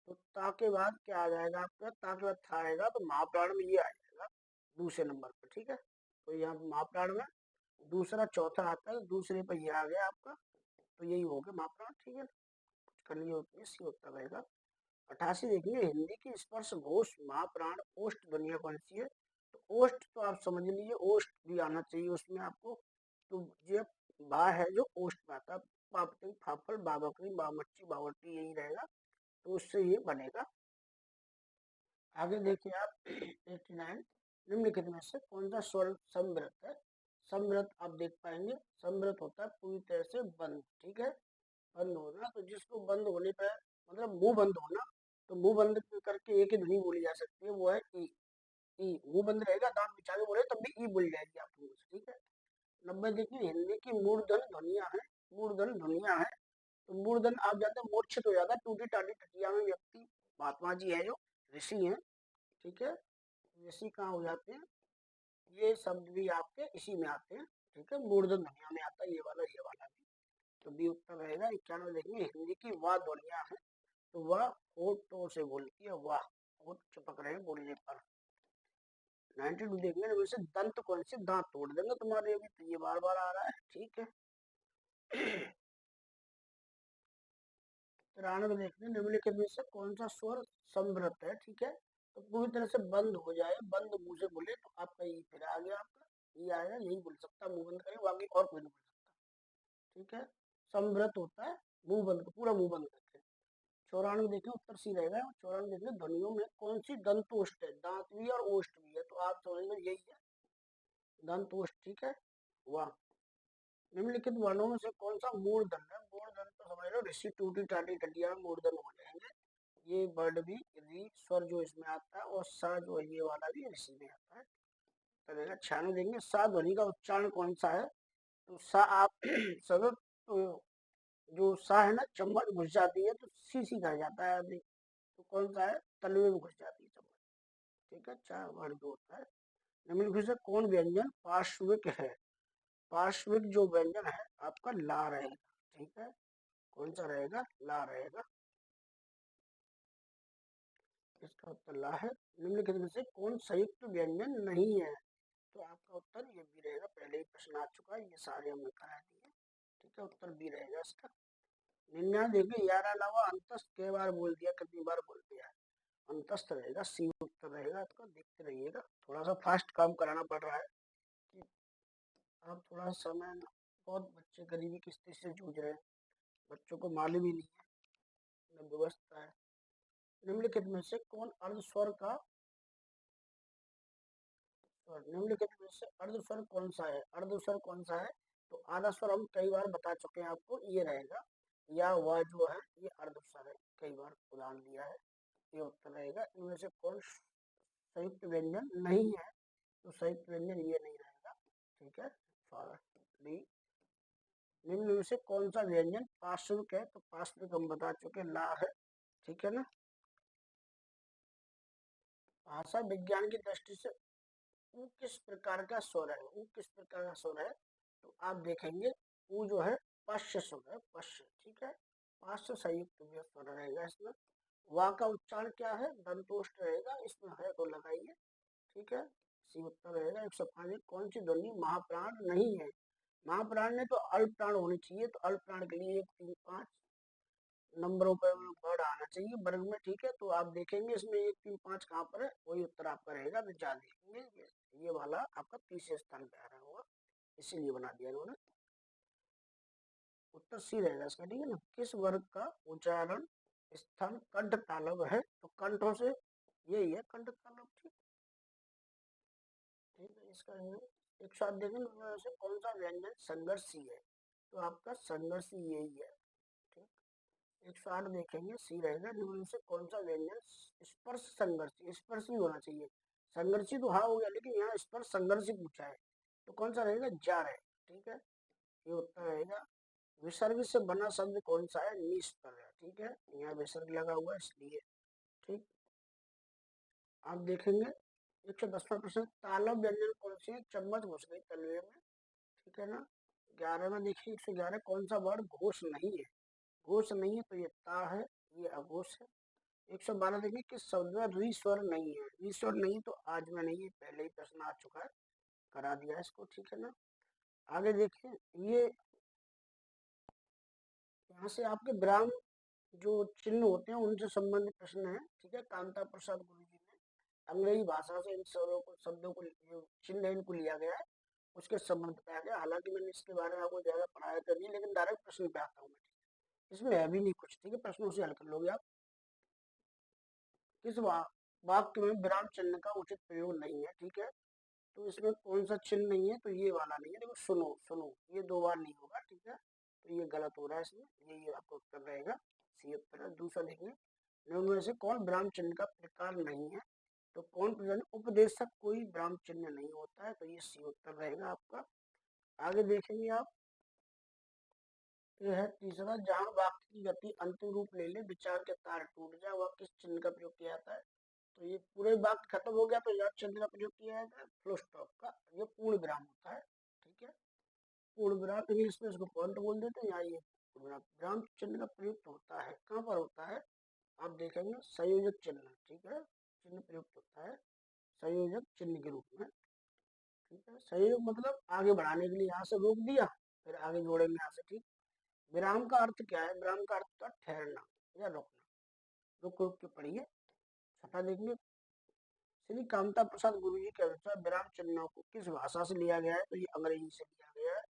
Speaker 1: तो ता के बाद क्या आ जाएगा आपका, ता के बाद था आएगा, तो महाप्राण में ये आ जाएगा दूसरे नंबर पर, ठीक है। तो यहाँ महाप्राण में दूसरा चौथा आता है, दूसरे पर ये आ गया आपका, तो यही हो गया महाप्राण, ठीक है। कुछ करनी होती है, सी उत्तर रहेगा। 88 देखिए हिंदी की स्पर्श घोष महाप्राण ओष्ठ ध्वनिया कौन सी है, तो ओष्ठ तो आप समझ लीजिए, ओष्ठ भी आना चाहिए उसमें आपको, तो ये बा है जो ओष्ठ में आता है, पापटी फाफल बाबकरी बामच्ची बावटी यही रहेगा, तो उससे ये बनेगा। आगे देखिए आप 89 निम्नलिखित में से कौन सा स्वर समृत है, समृत आप देख पाएंगे, समृत होता है पूरी तरह से बंद, ठीक है, बंद होना, तो जिसको बंद होने पर मतलब मुंह बंद होना, तो मुंह बंद करके एक ही ध्वनि बोली जा सकती है, वो है ई। ई मुंह बंद रहेगा, दांत बिछा के बोले तब भी ई बोल जाएगी आपको, ठीक है। 90 देखिए हिंदी की मूर्धन ध्वनिया है, मूर्धन ध्वनिया है, तो मूर्धन आप जानते हैं मूर्छित हो जाता है, टूटी टाटी टटिया में व्यक्ति, महात्मा जी है जो ऋषि हैं, ठीक है, ऋषि कहाँ हो जाते हैं, ये शब्द भी आपके इसी में आते हैं, ठीक है, मूर्धन ध्वनिया में आता है ये वाला भी, तो बी उत्तर रहेगा। 91 देखिए हिंदी की वाह ध्वनिया है, तो वह होठों से बोलती है, वाह, होठ चिपक रहे हैं बोलने पर। 92 देखने में वैसे दंत कौन से, दांत तोड़ देंगे तुम्हारे, अभी तो ये बार बार आ रहा है, ठीक है। 93 देखने निम्नलिखित में से कौन सा स्वर समृत है, ठीक है, तो पूरी तरह से बंद हो जाए, बंद मुंह से बोले तो आपका ये फिर आ गया, आपका ये आएगा, यही बोल सकता, मुंह बंद करे बाकी और कोई नहीं बोल सकता, ठीक है। समृत होता है मुंह बंद, पूरा मुंह बंद करके। 94 देखें उत्तर सी रहेगा। 94 देखें ध्वनियों में कौन सी दंतोष्ठ है, दांत भी और ओष्ठ भी है, तो आप समझेंगे यही है दंतोष्ठ, ठीक है। वाह। निम्नलिखित वर्णों में से कौन सा मूर्धन है, मूर्धन तो समझ लो ऋषि टूटी टाटी टटिया मूर्धन हो जाएंगे, ये वर्ड भी री स्वर जो इसमें आता है, और सा जो है ये वाला भी ऋषि में आता है, तो 96 देंगे सा ध्वनि का उच्चारण कौन सा है, तो सा आप सदत, तो जो सा है ना चम्मच घुस जाती है तो सी कहा जाता है अभी, तो कौन सा है, तलवे में घुस जाती है चम्मच, ठीक है, चार वर्ड जो होता है। निम्नलिखित से कौन व्यंजन पार्श्विक है, पार्श्विक जो व्यंजन है आपका ला रहेगा, ठीक है, कौन सा रहेगा, ला रहेगा, इसका उत्तर ला है। निम्नलिखित में से कौन संयुक्त व्यंजन नहीं है, तो आपका उत्तर ये भी रहेगा, पहले ही प्रश्न आ चुका है, ये सारे हमने करा दिए, ठीक है, उत्तर बी रहेगा इसका। 99 देखिए यार अलावा अंतस कई बार बोल दिया, कितनी बार बोल दिया, अंतस्थ रहेगा, सी उत्तर रहेगा आपका। देखते रहिएगा, थोड़ा सा फास्ट काम कराना पड़ रहा है कि आप थोड़ा समय ना, बहुत बच्चे गरीबी की स्थिति से जूझ रहे हैं, बच्चों को मालूम ही नहीं है न व्यवस्था है। निम्नलिखित में से कौन अर्ध स्वर का निम्नलिखित में से अर्ध स्वर कौन सा है? अर्ध स्वर कौन सा है? तो आधा स्वर हम कई बार बता चुके हैं आपको, ये रहेगा या वह जो है ये अर्ध स्वर है, कई बार उदाहरण दिया है, ये उत्तर रहेगा। इनमें से कौन संयुक्त व्यंजन नहीं है? तो संयुक्त व्यंजन ये नहीं रहेगा, ठीक है। डी। निम्न में से कौन सा व्यंजन पार्श्विक है? तो पार्श्विक हम बता चुके ला है, ठीक है ना। भाषा विज्ञान की दृष्टि से ऊ किस प्रकार का स्वर है? ऊ किस प्रकार का स्वर है? तो आप देखेंगे ऊ जो है पश्य स्वर है, पश्य, ठीक है। पार्श्व संयुक्त स्वर रहेगा इसमें। वा का उच्चारण क्या है? दंतोष्ठ रहेगा, इसमें है तो लगाइए, ठीक है। सी उत्तर रहेगा। 105 कौन सी ध्वनि महाप्राण नहीं है? महाप्राण ने तो अल्प प्राण होनी चाहिए, तो अल्प प्राण के लिए 1, 3, 5 नंबरों पर वर्ड आना चाहिए वर्ग में, ठीक है। तो आप देखेंगे इसमें 1, 3, 5 कहाँ पर है, वही उत्तर आपका रहेगा। विचार देखेंगे ये वाला आपका तीसरे स्थान पे आ रहा होगा, इसीलिए बना दिया इन्होंने। उत्तर सी रहेगा इसका, ठीक है ना। किस वर्ग का उच्चारण स्थान कंठ तालव है? तो कंठों से यही है कंठ तालव, ठीक है। इसका 107 देखेंगे उनमें से कौन सा व्यंजन संघर्षी है? तो आपका संघर्षी यही है, ठीक। 108 देखेंगे, सी रहेगा। निम्न से कौन सा व्यंजन स्पर्श संघर्षी? स्पर्श भी होना चाहिए, संघर्षी तो हाँ हो गया, लेकिन यहाँ स्पर्श संघर्षी पूछा है, तो कौन सा रहेगा? जार है, ठीक है। ये उत्तर रहेगा। विसर्ग से बना शब्द कौन सा है? निष्पर है, ठीक है। यहाँ विसर्ग लगा हुआ है इसलिए, ठीक। आप देखेंगे 110वां प्रश्न, तालव व्यंजन कौन सी है? चम्मच घुस गई तलवे में, ठीक है ना। 11 में देखिए 111 कौन सा वर्ड घोष नहीं है? घोष नहीं है तो ये ता है, ये अघोष है। 112 देखिए किस शब्द में री स्वर नहीं है? री स्वर नहीं तो आज में नहीं है, पहले ही प्रश्न आ चुका है, करा दिया इसको, ठीक है ना। आगे देखिए, ये यहाँ से आपके विराम जो चिन्ह होते हैं उनसे संबंधित प्रश्न है, ठीक है। कांता प्रसाद गुरु जी ने अंग्रेजी भाषा से इन शब्दों को जो चिन्ह है इनको लिया गया है, उसके संबंध पे आ गया। हालांकि मैंने इसके बारे में आपको ज्यादा पढ़ाया तो नहीं, लेकिन डायरेक्ट प्रश्न पे आता हूँ मैं, इसमें है भी नहीं कुछ, ठीक है। प्रश्नों से हल कर लोगे आप। किस वाक्य में विराम चिन्ह का उचित प्रयोग नहीं है? ठीक है, तो इसमें कौन सा चिन्ह नहीं है? तो ये वाला नहीं है। देखो सुनो सुनो, ये 2 बार नहीं होगा, ठीक है। तो ये गलत हो रहा है इसमें, ये आपका उत्तर रहेगा, सी उत्तर है। दूसरा देखिए, निम्न में से कौन विराम चिन्ह का प्रकार नहीं है? तो कौन प्रकार? उपदेशक कोई विराम चिन्ह नहीं होता है, तो ये सी उत्तर रहेगा आपका। आगे देखेंगे आप, ये है तीसरा, जहाँ वाक्य की गति अंतिम रूप ले ले, विचार के तार टूट जाए, वह किस चिन्ह का प्रयोग किया जाता है? तो ये पूरे वाक्य खत्म हो गया तो यह चिन्ह का प्रयोग किया जाता है, फुल स्टॉप का, ये पूर्ण विराम होता है, ठीक है। पूर्ण विराम इंग्लिश में इसको पॉइंट बोल देते हैं, यहाँ ये पूर्ण विराम। विराम चिन्ह का प्रयुक्त होता है, कहाँ पर होता है? आप देखेंगे संयोजक चिन्ह, ठीक है, चिन्ह प्रयुक्त होता है संयोजक चिन्ह के रूप में, ठीक है। संयोग मतलब आगे बढ़ाने के लिए, यहाँ से रोक दिया फिर आगे जोड़ेंगे यहाँ से, ठीक। विराम का अर्थ क्या है? विराम का अर्थ होता है ठहरना या रुकना। रुक रुक के पढ़िए। छठा देखिए, श्री कामता प्रसाद गुरु जी के अनुसार विराम चिन्हों को किस भाषा से लिया गया है? तो ये अंग्रेजी से लिया गया है।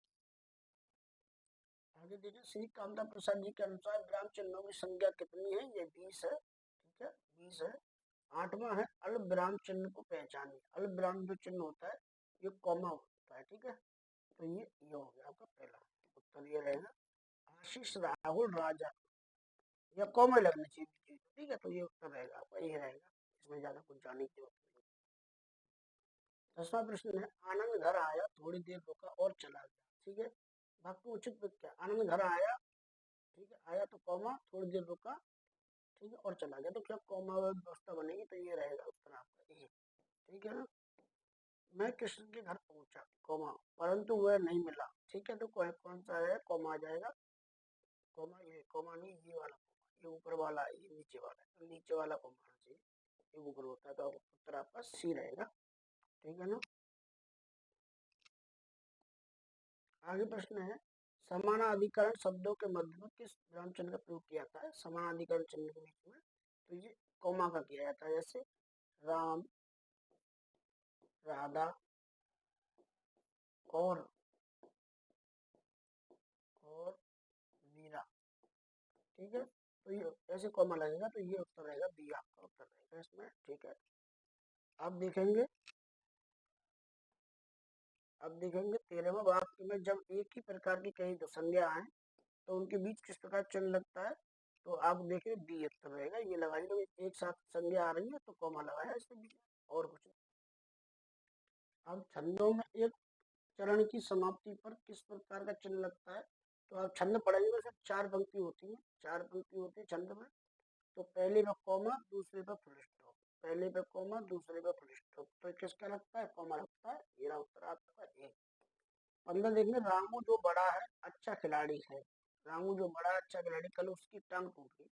Speaker 1: आगे देखिए, श्री कामता प्रसाद जी के अनुसार विराम चिन्हों की संख्या कितनी है? ये 20 है, ठीक है, 20 है। 8वां है, अल्प विराम चिन्ह को पहचानिए। अल्प विराम जो चिन्ह होता है ये कॉमा होता है, ठीक है। तो ये हो गया आपका पहला उत्तर, ये रहेगा। आशीष राहुल राजा, या कॉमा लगना चाहिए, ठीक है। तो ये उत्तर रहेगा आपका, ये रहेगा, इसमें ज्यादा कुछ जानने की जरूरत नहीं। 10वां प्रश्न है, आनंद घर आया, थोड़ी देर रुका और चला गया, ठीक है। वाक्य उचित विकल्प क्या? आनंद घर आया, ठीक है, आया तो कॉमा, थोड़ी देर रुका, ठीक है, और चला गया, तो क्या कॉमा व्यवस्था बनेगी? तो ये रहेगा उत्तर आपका, ये, ठीक है ना। मैं कृष्ण के घर पहुंचा, कॉमा, परंतु वह नहीं मिला, ठीक है। तो कौन सा है? कॉमा आ जाएगा, कॉमा, ये कॉमा नहीं, ये वाला कॉमा, ये ऊपर वाला, ये नीचे वाला, तो नीचे वाला कॉमा आना चाहिए, ये ऊपर होता है, तो उत्तर आपका सी रहेगा, ठीक है ना। आगे प्रश्न है, समानाधिकरण शब्दों के मध्य में किस विराम चिन्ह का प्रयोग किया जाता है? समानाधिकरण चिन्ह के बीच में, तो ये कॉमा का किया जाता है, जैसे राम, राधा और मीरा, ठीक है। तो ये ऐसे कॉमा लगेगा, तो ये उत्तर रहेगा बी, आपका उत्तर रहेगा इसमें, ठीक है। अब देखेंगे 13वें वाक्य में जब एक ही प्रकार की कई दो संज्ञा आए तो उनके बीच किस प्रकार चिन्ह लगता है। तो आप देखें डी उत्तर रहेगा, ये लगाइए, तो एक साथ संज्ञा आ रही है तो कॉमा लगाया इसके बीच में, और कुछ नहीं। अब छंदों में एक चरण की समाप्ति पर किस प्रकार का चिन्ह लगता है। तो आप छंद पढ़ेंगे, वैसे 4 पंक्ति होती है, 4 पंक्ति होती है छंद में। तो पहले पे कॉमा, दूसरे पे फुल स्टॉप, पहले पे कॉमा, दूसरे पे फुल स्टॉप, तो किसका लगता है, कॉमा लगता है। मेरा उत्तर आपका एक। 15 देखिए, रामू जो बड़ा है अच्छा खिलाड़ी है, रामू जो बड़ा है अच्छा खिलाड़ी, कल उसकी टांग टूट गई।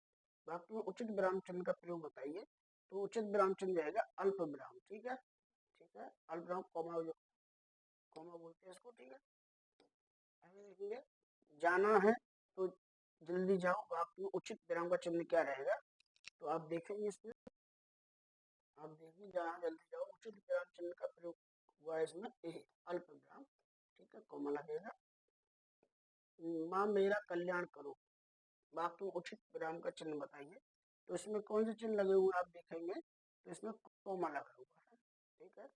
Speaker 1: वाक्य में उचित विराम चिन्ह का प्रयोग बताइए। तो उचित विराम चिन्ह जाएगा अल्प विराम, ठीक है, ठीक है, अल्प विराम, कॉमा, जो कॉमा बोलते हैं इसको, ठीक है। आगे देखेंगे, जाना है तो जल्दी जाओ, वाक्य में उचित विराम का चिन्ह क्या रहेगा। तो आप देखेंगे इसमें, आप देखिए जहाँ जल्दी जाओ, उचित विराम चिन्ह का प्रयोग हुआ है इसमें ए, अल्प विराम, ठीक है, कॉमा लगेगा। माँ मेरा कल्याण करो, वाक्य में उचित विराम का चिन्ह बताइए। तो इसमें कौन से चिन्ह लगे हुए आप देखेंगे, तो इसमें कॉमा लगा हुआ है, ठीक है,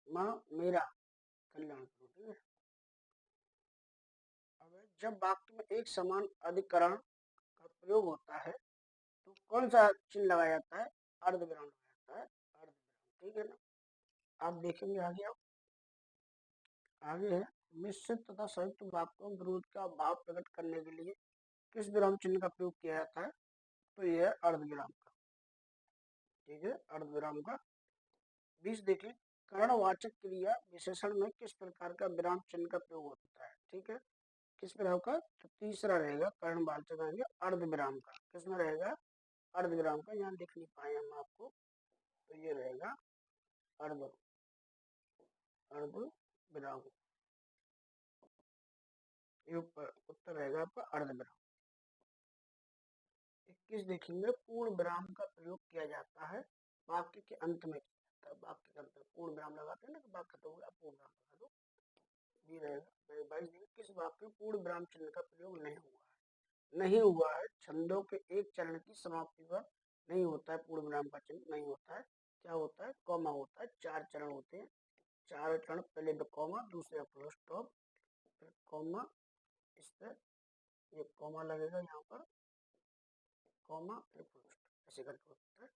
Speaker 1: माँ मेरा कल्याण करो, ठीक है। अब जब वाक्य में एक समान अधिकरण का प्रयोग होता है तो कौन सा चिन्ह लगाया जाता है, अर्धविराम लगाया जाता है, अर्धविराम, ठीक है ना। आप देखेंगे आगे, आगे है, मिश्रित तथा संयुक्त वाक्यों में विरोध का भाव प्रकट करने के लिए किस विराम चिन्ह का प्रयोग किया जाता है। तो यह है अर्धविराम का, ठीक है, अर्धविराम का। 20 देखिए, कर्णवाचक क्रिया विशेषण में किस प्रकार का विराम चिन्ह का प्रयोग होता है, ठीक है, किस प्रकार का। तो तीसरा रहेगा कर्णवाचक आएंगे अर्धविराम का, किसमें रहेगा, अर्धविराम का। यहाँ लिख नहीं पाए हम आपको, तो ये रहेगा अर्ध, अर्धविराम, ये उत्तर रहेगा आपका अर्धविराम। 21 देखेंगे, पूर्ण विराम का प्रयोग किया जाता है वाक्य के अंत में किया जाता है, वाक्य के अंत में पूर्ण विराम लगाते हैं ना, कि वाक्य खत्म हो गया पूर्ण विराम लगा दो, ये रहेगा। 22 देखिए, किस वाक्य में पूर्ण विराम चिन्ह का प्रयोग नहीं हुआ है, नहीं हुआ है, छंदों के एक चरण की समाप्ति पर नहीं होता है पूर्ण विराम का चिन्ह, नहीं होता है, क्या होता है, कॉमा होता है। 4 चरण होते हैं, 4 चरण, पहले पे कॉमा, दूसरे फुल स्टॉप, फिर कॉमा, इस पर ये कॉमा लगेगा यहाँ पर, कॉमा फिर फुल स्टॉप, ऐसे करके होता है।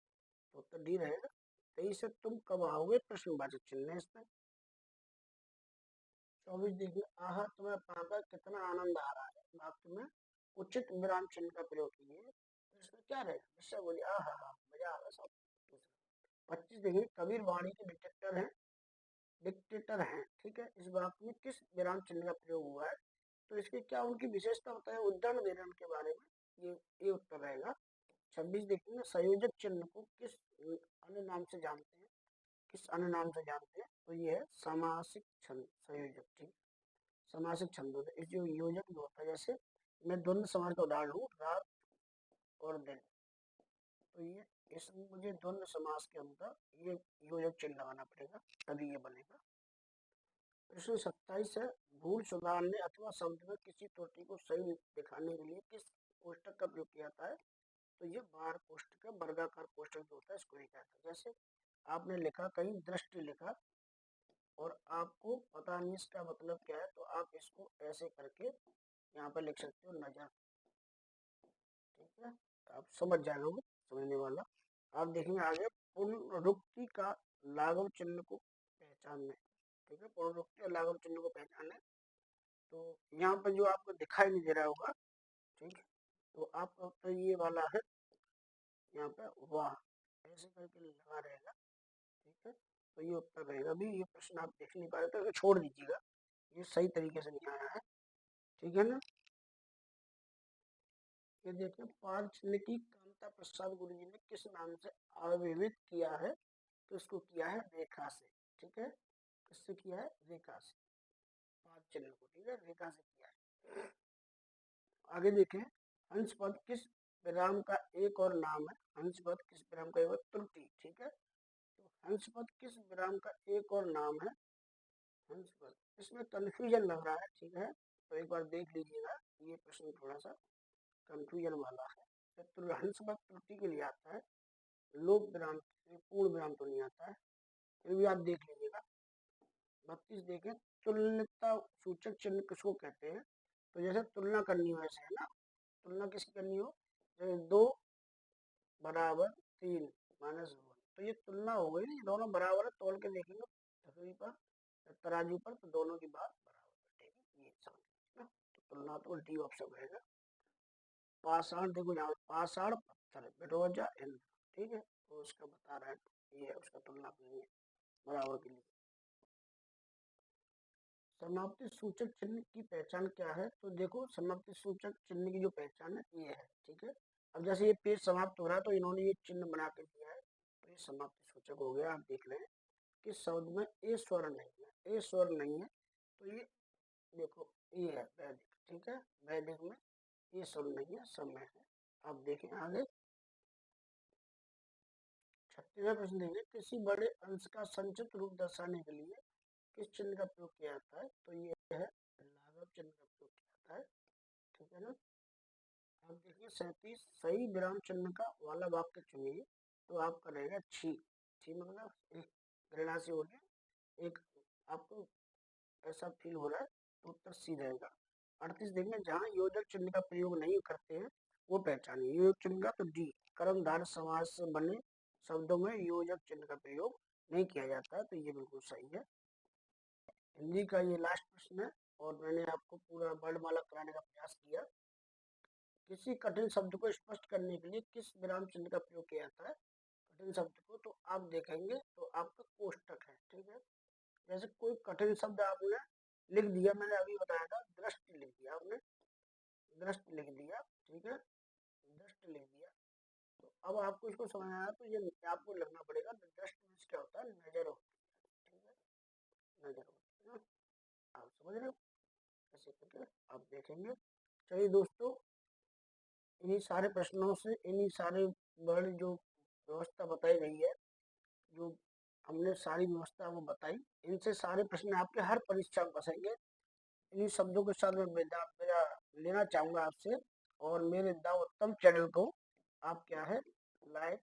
Speaker 1: तो उत्तर डी रहेगा। 23 से तुम कब आओगे, प्रश्नवाचक चिन्ह है इसमें। 24 देखिए, आहा तुम्हें पाकर कितना आनंद आ रहा है, वाक्य में उचित विराम चिन्ह का प्रयोग कीजिए। तो इसमें क्या रहेगा, निश्चय बोलिए, आहा हा मजा आ रहा सब। 25 देखिए, कबीर वाणी के डिटेक्टर हैं, डिक्टेटर हैं, ठीक है, इस वाक्य में किस विराम चिन्ह का प्रयोग हुआ है। तो इसके क्या उनकी विशेषता होता है, उदाहरण दे रहे हैं उनके बारे में, ये उत्तर रहेगा। 26 देखेंगे, संयोजक चिन्ह को किस अन्य नाम से जानते हैं, किस अन्य नाम से जानते हैं। तो ये है समासिक छंद संयोजक, ठीक, समासिक छंद होता है, इस जो योजक जो होता है, जैसे मैं द्वंद्व समास का उदाहरण हूँ, रात और दिन, तो ये इसमें मुझे द्वंद्व समास के अंदर ये योजक चिन्ह लगाना पड़ेगा, तभी ये बनेगा। प्रश्न 27 है, भूल सुधारने अथवा शब्द में किसी त्रुटि को सही दिखाने के लिए किस कोष्टक का प्रयोग किया जाता है। तो ये बार कोष्टक, वर्गाकार कोष्टक जो होता है इसको ही कहता है। जैसे आपने लिखा कहीं दृष्टि लिखा और आपको पता नहीं इसका मतलब क्या है, तो आप इसको ऐसे करके यहाँ पर लिख सकते हो नजर, ठीक है, आप समझ जाओगे, समझने वाला। आप देखेंगे आगे, पुनरुक्ति का लाघव चिन्ह को पहचानने, ठीक है, पुनरुक्ति और लाघव चिन्ह को पहचानने। तो यहाँ पर जो आपको दिखाई नहीं दे रहा होगा, ठीक है, तो आपका तो ये वाला है, यहाँ पे वाह ऐसे करके लगा रहेगा, ठीक है। तो ये उत्तर रहेगा। अभी ये प्रश्न आप देख नहीं पा रहे तो छोड़ दीजिएगा, ये सही तरीके से नहीं आया है, ठीक है ना। ये देखिए, पांचलिकी कांता प्रसाद गुरु जी ने किस नाम से आविर्भूत किया है। तो इसको किया है रेखा से, ठीक है, किससे किया है, रेखा से, पांच चिन्ह को, ठीक है, रेखा से किया है। आगे देखें, हंस पद किस विराम का एक और नाम है हंस पद, किस विराम का एक और त्रुटि, ठीक है। तो हंस पद किस विराम का एक और नाम है, हंस पद। इसमें कंफ्यूजन लग रहा है, ठीक है, तो एक बार देख लीजिएगा, ये प्रश्न थोड़ा सा कंफ्यूजन वाला है। तो हंस पद त्रुटि के लिए आता है, लोक विराम से पूर्ण विराम तो नहीं आता है, फिर भी आप देख लीजिएगा। 32 देखें, तुल्यता सूचक चिन्ह किसको कहते हैं। तो जैसे तुलना करनी हो ऐसे है ना, तुलना किसकी करनी हो, जैसे 2 बराबर 3 माइनस 1, तो ये तुलना हो गई, ये दोनों बराबर है, तोल के देखेंगे तसवी पर तराजू पर, तो दोनों की बात बराबर बैठेगी, ये समझ ना। तो तुलना तो डी ऑप्शन रहेगा। पाषाण देखो यहाँ पाषाण पत्थर बिरोजा इंद्र, ठीक है, तो उसका बता रहा है, ये उसका तुलना करनी है बराबर के लिए। समाप्ति सूचक चिन्ह की पहचान क्या है, तो देखो समाप्ति सूचक चिन्ह की जो पहचान है ये है, ठीक है। अब जैसे ये पेज समाप्त हो रहा है तो इन्होंने ये चिन्ह बना के दिया है, तो ये समाप्ति सूचक हो गया। आप देख लें कि शब्द में ए स्वर नहीं है, ए स्वर नहीं है, तो ये देखो ये है वैदिक, ठीक है, वैदिक में ये स्वर नहीं है, समय है। आप देखें आगे 36वां प्रश्न देंगे, किसी बड़े अंश का संचित रूप दर्शाने के लिए किस चिन्ह का प्रयोग किया जाता है, तो ये है लाघव चिन्ह का प्रयोग किया जाता है, ठीक है ना। आप देखिए 37, सही विराम चिन्ह का वाला वाक्य चुनिए, तो आपका रहेगा छी, छी मतलब एक घृणा से हो गया, एक आपको ऐसा फील हो रहा है, तो उत्तर सी रहेगा। 38 देखेंगे, जहाँ योजक चिन्ह का प्रयोग नहीं करते हैं वो पहचानिए, योजक चिन्ह का, तो डी कर्मधारय समास से बने शब्दों में योजक चिन्ह का प्रयोग नहीं किया जाता है, तो ये बिल्कुल सही है। हिंदी का ये लास्ट प्रश्न है, और मैंने आपको पूरा वर्णमाला कराने का प्रयास किया। किसी कठिन शब्द को स्पष्ट करने के लिए किस विराम चिन्ह का प्रयोग किया जाता है कठिन शब्द को, तो आप देखेंगे तो आपका कोष्टक है, ठीक है। जैसे कोई कठिन शब्द आपने लिख दिया, मैंने अभी बताया था, दृष्टि लिख दिया आपने, दृष्टि लिख दिया, ठीक है, दृष्टि लिख दिया, तो अब आपको इसको समझना है, तो ये आपको लिखना पड़ेगा, दृष्टि मीन्स क्या होता है, नजर होती है, ठीक है, नजर होती है ना, आप समझ रहे हो, ऐसे करके आप देखेंगे। चलिए दोस्तों, इन्हीं सारे प्रश्नों से, इन्हीं सारे वर्ड जो व्यवस्था बताई गई है, जो हमने सारी व्यवस्था को बताई, इनसे सारे प्रश्न आपके हर परीक्षा में फंसेंगे। इन्हीं शब्दों के साथ मैं विदा विदा लेना चाहूँगा आपसे, और मेरे द उत्तम चैनल को आप क्या है लाइक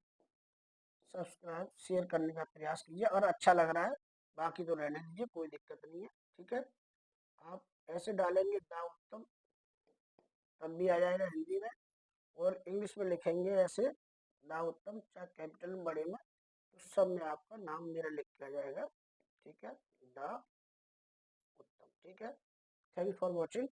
Speaker 1: सब्सक्राइब शेयर करने का प्रयास कीजिए, और अच्छा लग रहा है, बाकी तो रहने दीजिए, कोई दिक्कत नहीं है, ठीक है। आप ऐसे डालेंगे द उत्तम, तब भी आ जाएगा हिंदी में, और इंग्लिश में लिखेंगे ऐसे द उत्तम, चाहे कैपिटल में बड़े में, तो सब में आपका नाम मेरा लिख के आ जाएगा, ठीक है, द उत्तम, ठीक है। Thank you for watching.